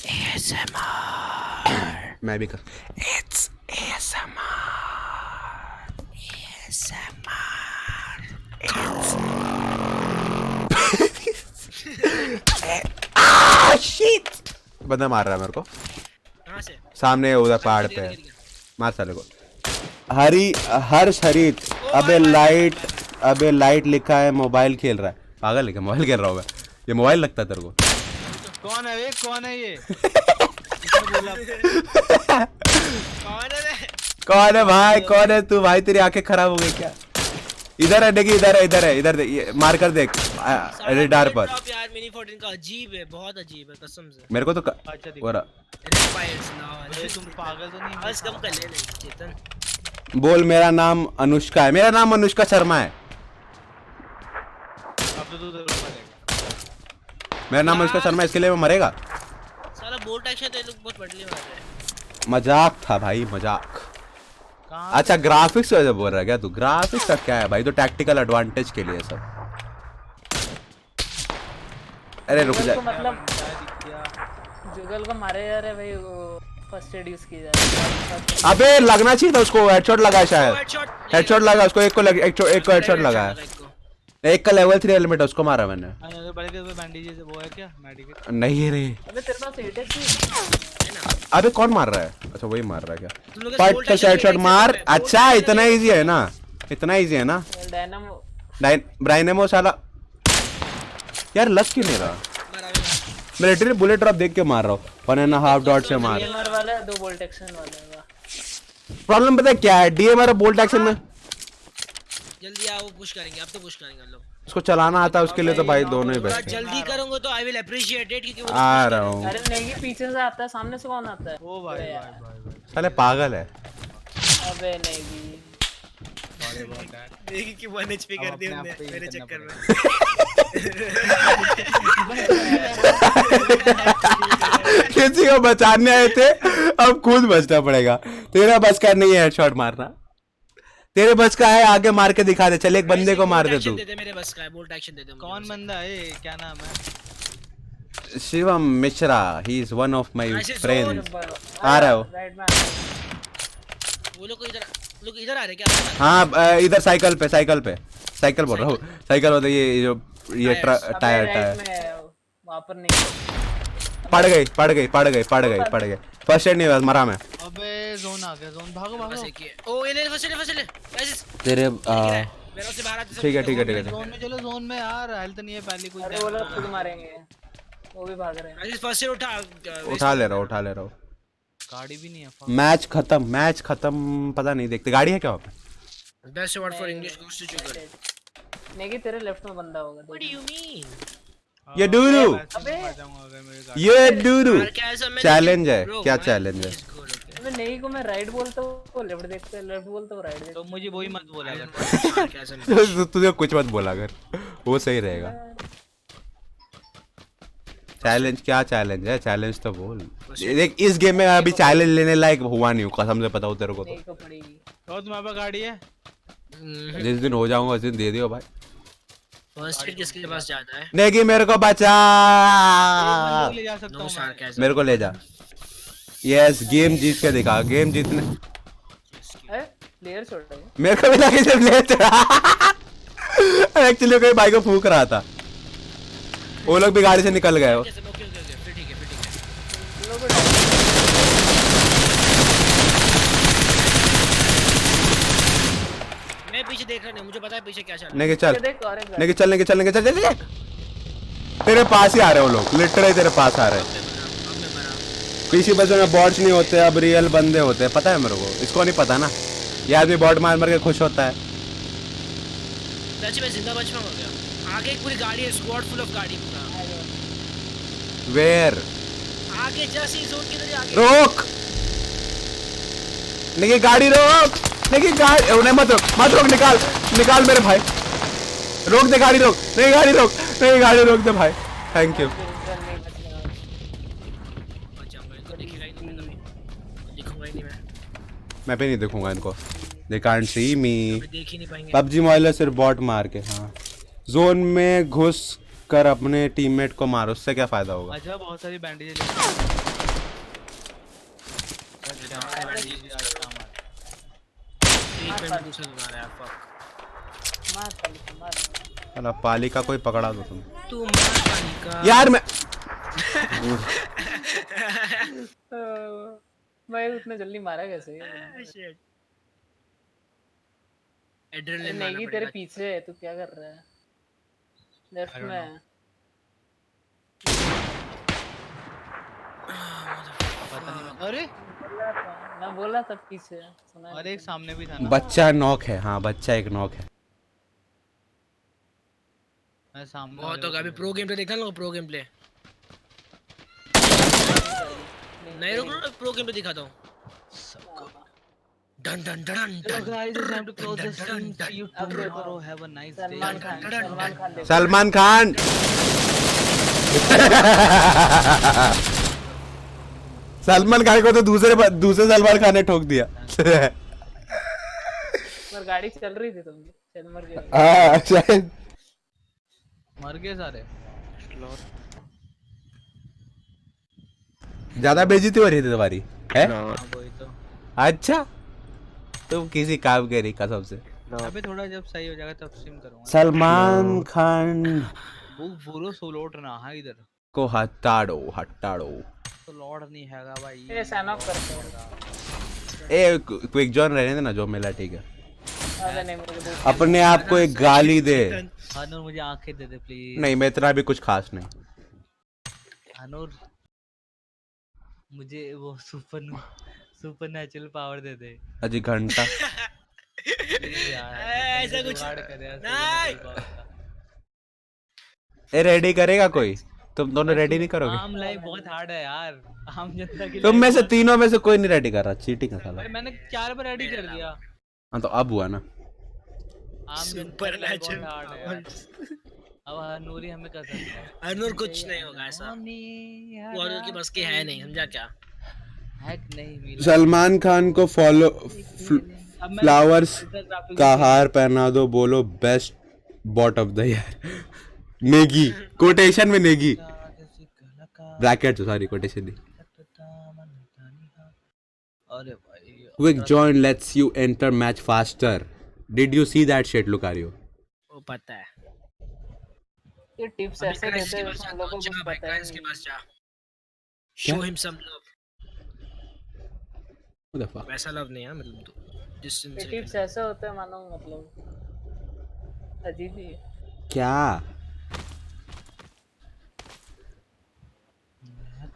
ASMR. मैं भी कर। It's ASMR. Shit! बंदा मार रहा है मेरे को कहाँ से? सामने, उधर पहाड़ पे गिर है। गया, गिर गया। मार साले को। हर्ष हरित, अबे लाइट लिखा है, मोबाइल खेल रहा है। पागल है क्या? मोबाइल खेल रहा हूँ मैं? ये मोबाइल लगता है तेरे को? कौन है वे? कौन है ये? किसने बोला? कौन है बे? कौन है भाई? कौन है तू भाई? तेरी आंखें खराब हो गई क्या? इधर है, देखिए इधर देख, ये मार कर देख रेडार पर। ड्रॉप यार मिनी 14 का अजीब है, बहुत अजीब है कसम से। मेरे को तो अच्छा दिख। और Requires now। अरे तुम पागल तो नहीं? आवाज कम कर ले चेतन। बोल, मेरा नाम अनुष्का है, मेरा नाम अनुष्का शर्मा है। अब तो तू जरूर मरेगा। मेरा नाम अनुष्का शर्मा है, इसके लिए मैं मरेगा? साला बोल्ट एक्शन तो ये लोग बहुत बदले मार रहे हैं। मजाक था भाई, मजाक। कहाँ? अच्छा, ग्राफिक्स की वजह से बोल रहा है क्या तू? ग्राफिक्स का क्या है भाई, तो टैक्टिकल एडवांटेज के लिए सब। अरे रुक जा, तो मतलब दिख गया। जुगल को मारे जा रहे भाई, वो फर्स्ट एड यूज की जा रही है। अबे लगना चाहिए था उसको, हेडशॉट लगा है शायद। हेडशॉट हेडशॉट लगा उसको, एक को हेडशॉट लगा है। एक का लेवल 3 एलिमेंट है, उसको मारा मैंने। अरे बड़े के बैंडेजेस वो है क्या? मेडिकेट। नहीं रे, अबे तेरे पास एटेक्स भी है ना? अबे कौन मार रहा है? अच्छा वही मार रहा है क्या? तुम लोग का फट bolt का action हेडशॉट में मार। bolt अच्छा action इतना इजी है ना, इतना इजी है ना? डायनामो ब्राइनेमो साला यार लग क्यों नहीं रहा? मारा हुआ। मैं लिटरली बुलेट ड्रॉप देख के मार रहा हूँ, 1.5 डॉट से मार। गेमर वाला है, 2 बोल्ट एक्शन वाला है। वाह। प्रॉब्लम पता है क्या है? DMR और बोल्ट एक्शन में जल्दी आओ, पुश करेंगे, अब तो पुश करेंगे हम लोग। उसको चलाना आता है, उसके लिए तो भाई दोनों ही थोड़ा बेस्ट है। जल्दी करूंगा तो आई विल अप्रिशिएट इट, क्योंकि वो आ रहा हूँ। अरे नहीं, पीछे से आता है, सामने से कौन आता है? ओ भाई अबे भाई यार। भाई। साले पागल है। अबे नहीं, सॉरी अबाउट दैट। देखिए कि 1 HP कर दी अपने हमने आप पे ही मेरे करना चक्कर में। किसी को बचाने आए थे, अब खुद बचना पड़ेगा। तेरा बस का नहीं है हेडशॉट मारना, तेरे बस का है आगे मार के दिखा दे, चल एक बंदे को मार दे तू। दे दे मेरे बस का है, बोल्ट एक्शन दे दे मुझे कौन बस। बंदा है, क्या नाम है? Shivam Mishra, he is one of my Crisis friends. आ रहा हो? राइट में वो लोग इधर आ रहे क्या? हाँ इधर साइकिल पे, साइकिल बोल रहा हूँ, साइकिल होता है ये जो ये टायर राइट में वहां पर नहीं। पड़ गई। फर्स्ट एड नहीं हुआ, मरा मैं। अबे जोन आ गया, जोन भागो बस भागो। एक ही है। ओ ये ले फसले Crisis तेरे मेरे से बाहर आते ठीक है। जोन में चलो, जोन में यार हेल्थ नहीं है पहले कुछ। अरे वो लोग खुद मारेंगे, वो भी भाग रहे हैं। Crisis फर्स्ट उठा उठा ले रहा हूँ। गाड़ी भी नहीं है। मैच खत्म, पता नहीं, देखते गाड़ी है क्या वहाँ पे? Best word for English goes to Jugal. Negi तेरे लेफ्ट में बंदा होगा। What do you mean? ये डूडू, अबे ये डूडू sarcasm में चैलेंज है, Bro, क्या man, चैलेंज है? he's good, okay? अबे नेगी को मैं राइट बोलता हूँ, वो लेफ्ट देखता है, लेफ्ट बोलता हूँ राइट देखता तो मुझे वही मत बोला I कर। don't want sarcasm. तुझे कुछ मत बोला कर, वो सही रहेगा। चैलेंज क्या चैलेंज है? चैलेंज तो बोल। देख इस गेम में अभी चैलेंज लेने लायक हुआ नहीं हूँ, कसम से पता हो तेरे को। तो नेगी को पड़ेगी। तो तुम्हारे पास गाड़ी है? जिस दिन हो जाऊंगा उस दिन दे दियो भाई। फर्स्ट एड किसके पास जाता है? नेगी मेरे को बचा, एक ले जा सकता नो हूँ मैं। sarcasm. मेरे को ले जा। यस गेम जीत के दिखा, गेम जीतने प्लेयर छोड़ रहे हैं। मेरे को भी लगे जब ले एक्चुअली कोई भाई को फूक रहा था, वो लोग भी गाड़ी से निकल गए। ओके फिर ठीक है। लोगों को मैं पीछे देख रहा नहीं, मुझे पता है पीछे क्या चल रहा है। नेगी चल, देख और एक गाड़ी। नेगी चल। तेरे पास ही आ रहे वो लोग, लिटरली तेरे पास आ रहे हैं। अब मैं मरा। पीछे बस में बॉट्स नहीं होते, अब रियल बंदे होते हैं, पता है मेरे को। इसको नहीं पता ना, ये आदमी बॉट मार के खुश होता है। सच में जिंदा बच पाऊंगा क्या? आगे एक पूरी गाड़ी है, स्क्वाड फुल ऑफ गाड़ी पूरा। वेयर? आगे जस्ट इस जोन के अंदर आगे। रोक नेगी, गाड़ी रोक नेगी, गाड़ी उन्हें मत रोक, निकाल मेरे भाई। रोक दे गाड़ी, रोक नहीं, गाड़ी रोक दे भाई। Thank you. बच जाऊंगा, इनको दिखेगा ही नहीं मैं कभी। दिखूंगा ही नहीं मैं भी नहीं देखूंगा इनको, दे कांट सी मी। मैं देख ही नहीं पाएंगे। पबजी मोबाइल सिर्फ बॉट मार के। हाँ जोन में घुस कर अपने टीममेट को मारो, उससे क्या फायदा होगा? अच्छा बहुत सारी बैंडेज एक मिनट दूसरा दोबारा यार, fuck। मार अला पालिका कोई पकड़ा दो तुम। तू मार पानी का। यार मैं मैं उतना जल्दी मारा कैसे? Shit. Adrenaline मारना नेगी तेरे पड़ेगा। पीछे है, तू क्या कर रहा है? लेफ्ट में है। पता नहीं। अरे मैं बोला था पीछे, सुना है? अरे एक सामने भी था ना। बच्चा नॉक है, हाँ बच्चा एक नॉक है। मैं सामने बहुत होगा, अभी प्रो गेम प्ले देखा ना, प्रो गेम प्ले। नहीं रुक, प्रो गेम प्ले दिखाता हूँ। Done done done So done. guys, it's time to close this stream. See you tomorrow. Have a nice day. Salman Khan Salman Khan को तो दूसरे सलमान खान ने ठोक दिया। पर गाड़ी चल रही थी, तुम चल मर गए। हाँ शायद मर गए सारे। ज्यादा बेइज्जती हो रही थी तुम्हारी है? हाँ वही तो। अच्छा तुम किसी काम के नहीं कसम से। अबे थोड़ा जब सही हो जाएगा तब स्ट्रीम करूंगा। सलमान खान वो बोलो सोलोट ना है इधर। को हटा दो। तो लॉर्ड नहीं हैगा भाई। ये सैन ऑफ करते हैं। ए क्विक जॉन रहने देना, जो मिला ठीक है। अरे नहीं, मुझे भूख अपने आप को एक गाली दे। अनूर मुझे आंखें दे दे प्लीज। नहीं मैं इतना भी कुछ खास नहीं। अनूर मुझे वो सुपर नेचुरल पावर दे दे अजी घंटा प्लीज यार। ऐसा कुछ जुगाड़ कर यार, नहीं। supernatural power का। ए रेडी करेगा कोई? तुम दोनों रेडी नहीं करोगे? आम लाइफ बहुत हार्ड है यार, आम जनता की तुम में life से बहुत- तीनों में से कोई नहीं रेडी कर रहा, चीटिंग है साला। भाई मैंने 4 बार रेडी कर दिया। हाँ तो अब हुआ ना। आम जनता की life बहुत हार्ड है यार। अब अनूरी हमें कर सकता है। अनूर कुछ नहीं होगा ऐसा। वो अनूर की बस की है नहीं, समझा क्या? हैक नहीं मिला। सलमान खान को फॉलो अब मैं फ्लावर्स graphics का हार पहना दो, बोलो best bot of the year. Negi quotation में नेगी ब्रैकेट, सॉरी कोटेशन नहीं। अरे भाई Quick join lets you enter match faster. Did you see that shit, Lucario? वो पता है। ये टिप्स अभी ऐसे क्राइसिस देते के हैं पास जैसे हम जाता लोगों हूँ, को कुछ जा भाई पता ही क्राइसिस के नहीं। पास जा, show him some love. What the fuck? वैसा लव नहीं है, मतलब डिस्टेंस ये से टिप्स ऐसे होते हैं मानो मतलब अजीब ही है। क्या?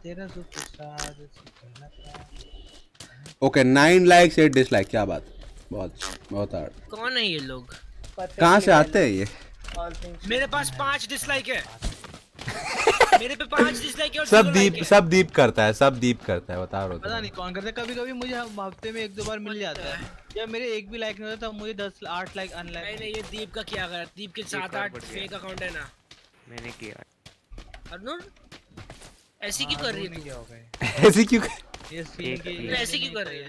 तेरा सुपरस्टार कहना था। Okay, 9 likes, 8 dislike. क्या बात? बहुत hard. कौन है ये लोग? कहाँ से आते हैं ये? ऑल थिंग्स मेरे पास 5 डिसलाइक है। मेरे पे 5 डिसलाइक है और 0 लाइक है। सब दीप करता है, सब दीप करता है, बता रहा पता हूँ। नहीं कौन करता है, कभी कभी मुझे हफ्ते में 1-2 बार मिल जाता है। जब मेरे एक भी लाइक नहीं होता तब मुझे 8 लाइक नहीं अनलाइक। नहीं, ये दीप का क्या कर, दीप के 7-8 फेक अकाउंट है ना। मैंने किया। अर्जुन ऐसी क्यों कर रही है तू? ऐसे क्यों? ये सीन के तू ऐसी क्यों कर रही है?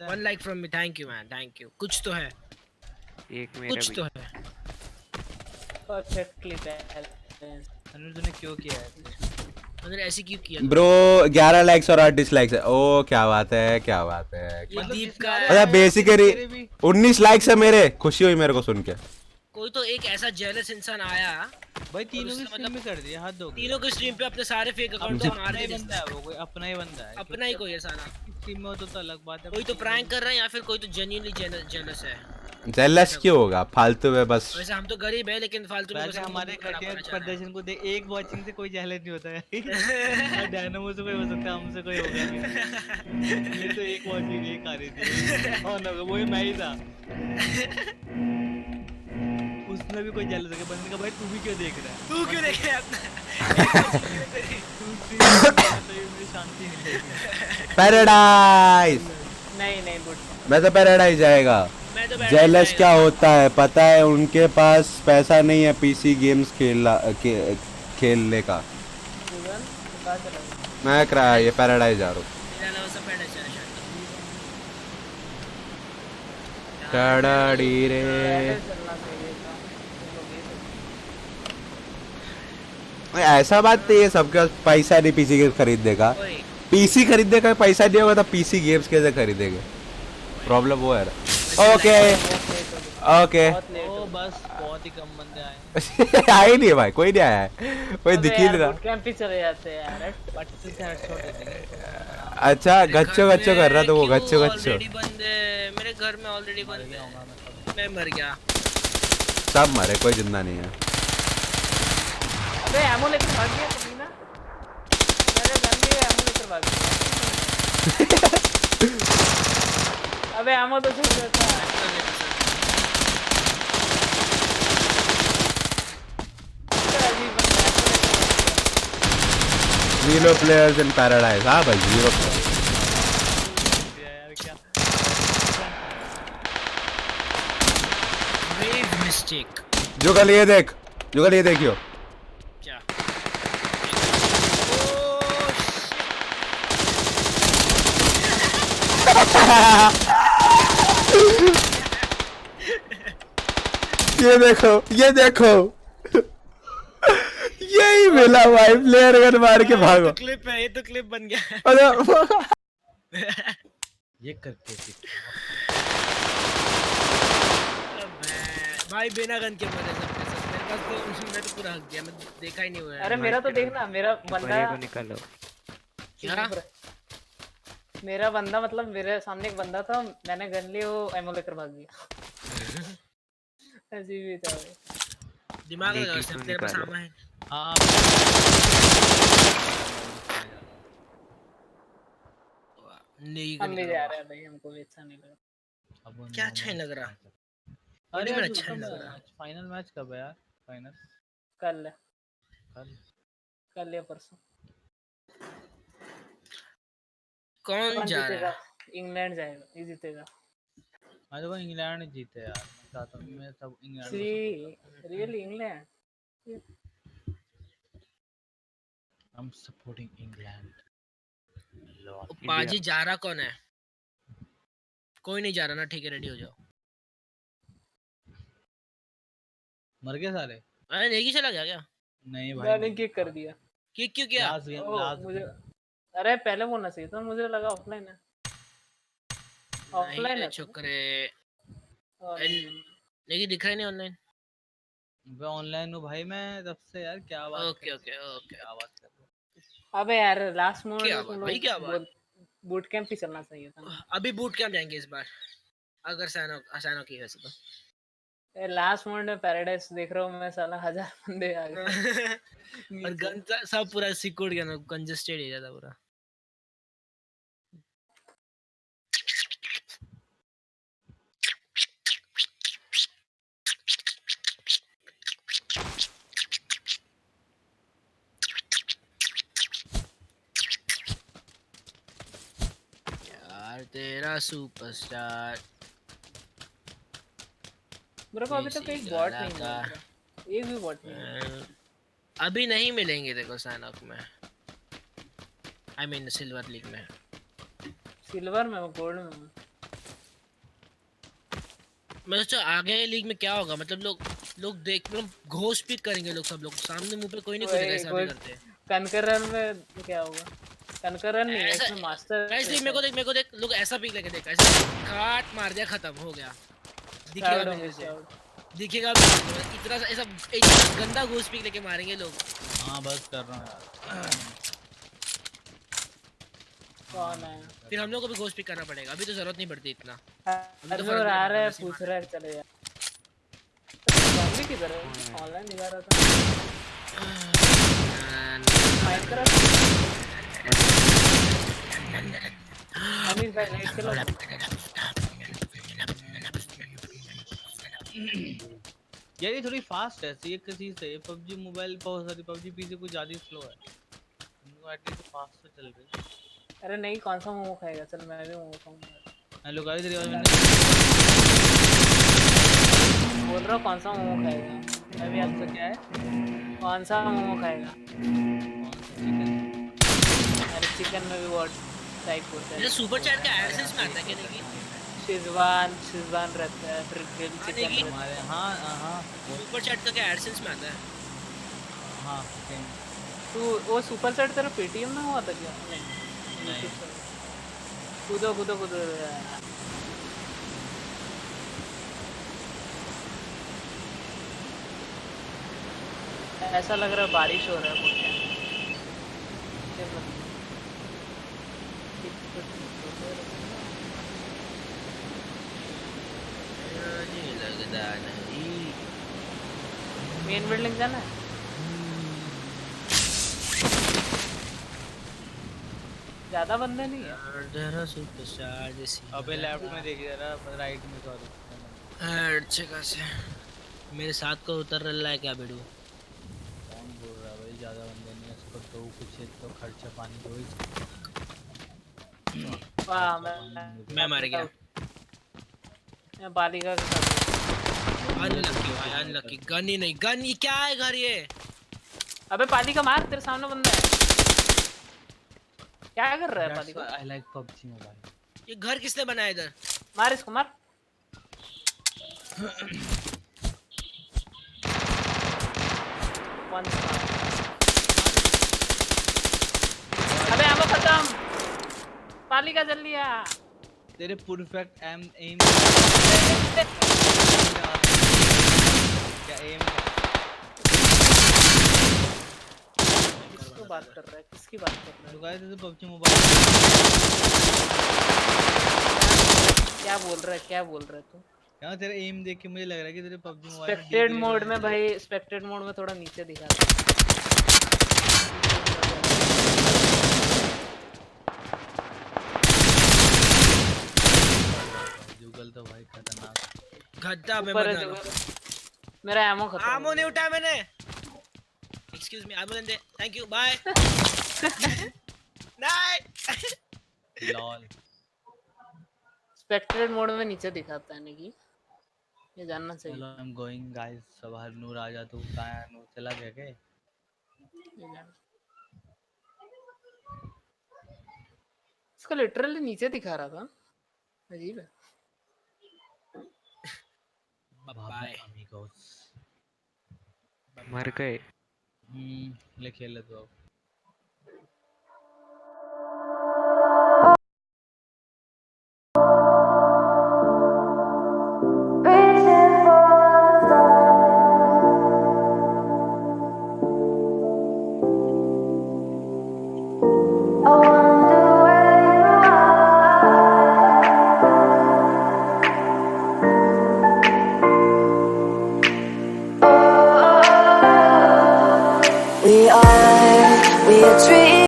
1 like from me, thank you man, thank you. कुछ तो है, एक मेरा कुछ भी। तो है। Perfectly balance. अनुज तूने क्यों किया है? मतलब ऐसी क्यों किया? ब्रो 11 लाइक्स और 8 डिसलाइक्स है। ओ क्या बात है, क्या बात है। ये दीप का अच्छा बेसिकली 19 लाइक्स है मेरे, खुशी हुई मेरे को सुन के। कोई तो एक ऐसा जेलस इंसान आया भाई तीनों की उसने स्ट्रीम में कर दिया, हद हो गई। तीनों के स्ट्रीम पे अपने सारे फेक अकाउंट को अपना मार ही दिए। बंदा है वो, कोई अपना ही बंदा है। अपना ही कोई है साला। स्ट्रीम में हो तो अलग बात है। कोई तो प्रैंक कर रहा है या फिर कोई तो जेन्युइनली जेलस है। जेलस क्यों होगा, फालतू में बस। वैसे हम तो गरीब है लेकिन फालतू में बस वैसे हमको हमारे मूड खराब घटिया करना चाह रहा है। प्रदर्शन को देख एक वॉचिंग से कोई जहलत नहीं होता है। डायनामो से कोई हो सकता है, हमसे कोई होगा नहीं। मेरे तो एक वॉचिंग एक आ रही थी और ना वही मैं ही था। उसमें भी कोई जहलत होगा, बंदे का भाई तू भी क्यों देख रहा है? तू क्यों देख रहा है अपना? तू स्ट्रीम तो ये मुझे शांति मिलेगी। पैराडाइज नहीं बुट मैं तो पैराडाइज जाएगा। मैं तो बैठ जेलस जाएगा। क्या होता है पता है, उनके पास पैसा नहीं है पीसी गेम्स खेलने का। जीवन पता चला मैं करा ये पैराडाइज जा रहा हूँ। मेरा नाम सब बैठ जाएगा शायद। टाडाडी रे। पहले चलना चाहिए था तुम लोग ये तो। ऐसा बात नहीं है, सबके पास पैसा नहीं पीसी गेम्स खरीदने का। ओए पीसी खरीदने का पैसा नहीं होगा तो पीसी गेम्स कैसे खरीदेंगे? प्रॉब्लम वो है। ओके ओके बहुत लेट ओ हो बस बहुत ही कम बंदे आए। आए नहीं है भाई, कोई नहीं आया है, कोई दिख ही नहीं रहा। कैंप ही चले जाते हैं यार। पट्टी से हेडशॉट दे देंगे। अच्छा गच्चो गच्चो कर रहा था वो, गच्चो गच्चो। ऑलरेडी बंदे मेरे घर में ऑलरेडी बंदे। मैं मर गया। सब मरे, कोई जिंदा नहीं है। अबे एमो लेकर भाग गया कमीना। मेरे गन में एमो लेकर भाग गया। अबे एमो तो छूट जाता है। अजीब बंदा है। Zero players in paradise. हाँ भाई जीरो प्लेयर्स। यार क्या ग्रेव मिस्टेक। जुगल ये देख, जुगल ये देखियो। क्या? ये देखो, ये देखो, यही मिला भाई, प्लेयर गन मार के भागो। ये तो क्लिप है, ये तो क्लिप बन गया। अरे ये करके भाई बिना गन के मरे सबके सब। मेरे पास तो मैं तो पूरा हक गया, मैं देखा ही नहीं हुआ है। अरे मेरा तो देखना, मेरा बंदा परे को निकालो। क्या? मेरा बंदा मतलब मेरे सामने एक बंदा था, मैंने गन ली, वो एमो लेकर भाग गया। अजीब ही था भाई। दिमाग लगा देखी उसने, क्यों तेरे पास निकालो? आमा है। हाँ नहीं हम भी जा रहे हैं भाई, हमको भी अच्छा नहीं लगा। अब क्या अच्छा नहीं लग रहा? अरे में यार अच्छा नहीं लग रहा। फाइनल मैच कब है यार? फाइनल कल कल। कल या परसों। कौन जा रहा है? इंग्लैंड जाएगा, ये जीतेगा। मैं तो इंग्लैंड जीते यार, मैं चाहता हूँ मैं सब England really England. I'm supporting England. पाजी जा रहा कौन है? कोई नहीं जा रहा ना, ठीक है रेडी हो जाओ। मर गए सारे? अरे नेगी चला गया क्या? नहीं भाई, मैंने किक कर दिया। किक क्यों किया? लास्ट गेम, ओ, लास्ट मुझे अरे पहले बोलना चाहिए था, मुझे लगा ऑफलाइन है। नहीं ऑफलाइन रे है तो। छोकरे, और- नेगी दिख रहा ही नहीं ऑनलाइन। मैं ऑनलाइन हूँ भाई, मैं तब से यार, क्या बात ओके कर, ओके ओके। क्या बात कर रहे अबे यार लास्ट मोमेंट क्या में तुम बात भाई, लोग क्या बात। बूट कैंप ही चलना चाहिए था ना। अभी बूट कैंप जाएंगे इस बार, अगर सैनो की वैसे तो। लास्ट मोमेंट में पैराडाइज देख रहा हूँ मैं, साला 1000 बंदे आ गए और नीचे। गन सब पूरा सिक्योर्ड गया ना, कंजेस्टेड एरिया था पूरा। यार तेरा सुपरस्टार मेरे को अभी तक किसी एक बॉट नहीं का मिला, एक भी बॉट नहीं मिला। अभी नहीं मिलेंगे देखो सैनॉक में, आई मीन सिल्वर लीग में। सिल्वर में, गोल्ड में हूँ। मैं सोचा आगे लीग में क्या होगा, मतलब लोग देख, मतलब घोष पिक करेंगे लोग, सब लोग सामने मुंह पे कोई नहीं कूदेगा, ऐसा भी करते हैं। कनकरन में क्या होगा? कनकरन नहीं है ऐसा इसमें, मास्टर गाइस देख, मेरे को देख, लोग ऐसा पिक लेके देख, ऐसे काट मार दिया, खत्म हो गया, दिखेगा भी नहीं तुझे, दिखेगा भी नहीं, इतना गंदा घोष पिक लेके मारेंगे लोग। हो। हाँ बस कर रहा हूँ यार। कौन है? फिर हम लोग को भी घोष पिक करना पड़ेगा, अभी तो जरूरत नहीं पड़ती इतना। अर्जुन आ रहा है, पूछ रहा है, चले यार। बॉम्बी किधर है? ऑनलाइन दिखा रहा था माइनक्राफ्ट। अमित भाई लाइट चलो। यार ये थोड़ी फास्ट है, ये किसी से पबजी मोबाइल, बहुत सारी पबजी पीसी कुछ ज्यादा स्लो है, एटलीस्ट फास्ट तो चल रही है। अरे नहीं, कौन सा मोमो खाएगा? चल मैं भी मोमो खाऊंगा। हेलो गाइस, तेरी आवाज मैंने बोल रहा हूँ कौन सा मोमो खाएगा? मैं भी कौन सा आपसे क्या है? कौन सा मोमो खाएगा? कौन सा चिकन? अरे चिकन में भी बहुत टाइप होता ये है। सुपर चैट का एडसेंस में आता है क्या नहीं? शेजवान रहता है, फिर ग्रिल चिकन की रहता हमारे, हाँ हाँ सुपर चैट का क्या एडसेंस में आता है? हाँ सेम। है। तू वो सुपर सेट तेरा पेटीएम में हुआ था क्या? नहीं, नहीं। YouTube से। कूदो कूदो कूदो। ऐसा लग रहा है बारिश हो रहा है बहुत टाइम। मुझे लगता नहीं। मेन बिल्डिंग जाना है। ज्यादा बंदे नहीं है। जरा सुपरस्टार जैसी अबे लेफ्ट में देखिए जरा, राइट में सॉरी। अच्छे खासे मेरे साथ को उतर रहा है क्या बेडू? कौन बोल रहा है भाई, ज्यादा बंदे नहीं है, इसको तो कुछ एक तो खर्चा पानी दो ही। वाह, मैं मर गया। मैं बालिका के साथ। अनलकी भाई, अनलकी। गन ही नहीं, गन ये क्या है घर ये? अबे पालिका मार, तेरे सामने बंदा है। क्या कर रहा है पालिका? I like PUBG mobile. ये घर किसने बनाया इधर? मार इसको, मार। अबे एमो खत्म। पालिका जल लिया। तेरे परफेक्ट एम एम क्या एम? किसको बात कर रहा है? किसकी बात कर रहा है? लुगाए तेरे पबजी मोबाइल। क्या बोल रहा है? क्या बोल रहा है तू? यार तेरा एम देख के मुझे लग रहा है कि तेरे पबजी मोबाइल में स्पेक्टेड मोड में भाई, स्पेक्टेड मोड में थोड़ा नीचे दिखाता है। जुगल तो भाई खतरनाक। गद्दा में ऊपर है बना लो। जगह। मेरा एमो खत्म। आमो नहीं उठाया मैंने। एक्सक्यूज मी, आमो दे, थैंक यू, बाय। नहीं। लॉल। स्पेक्टेड मोड में नीचे दिखाता है नहीं, ये जानना चाहिए। चलो आई एम गोइंग गाइस, सवार नूर आ जा, तू कहां है? नूर चला गया क्या? ये जानना। उसका लिटरली नीचे दिखा रहा था, अजीब है। Bye amigos। मर गए। ले खेल ले तो। We are dreaming.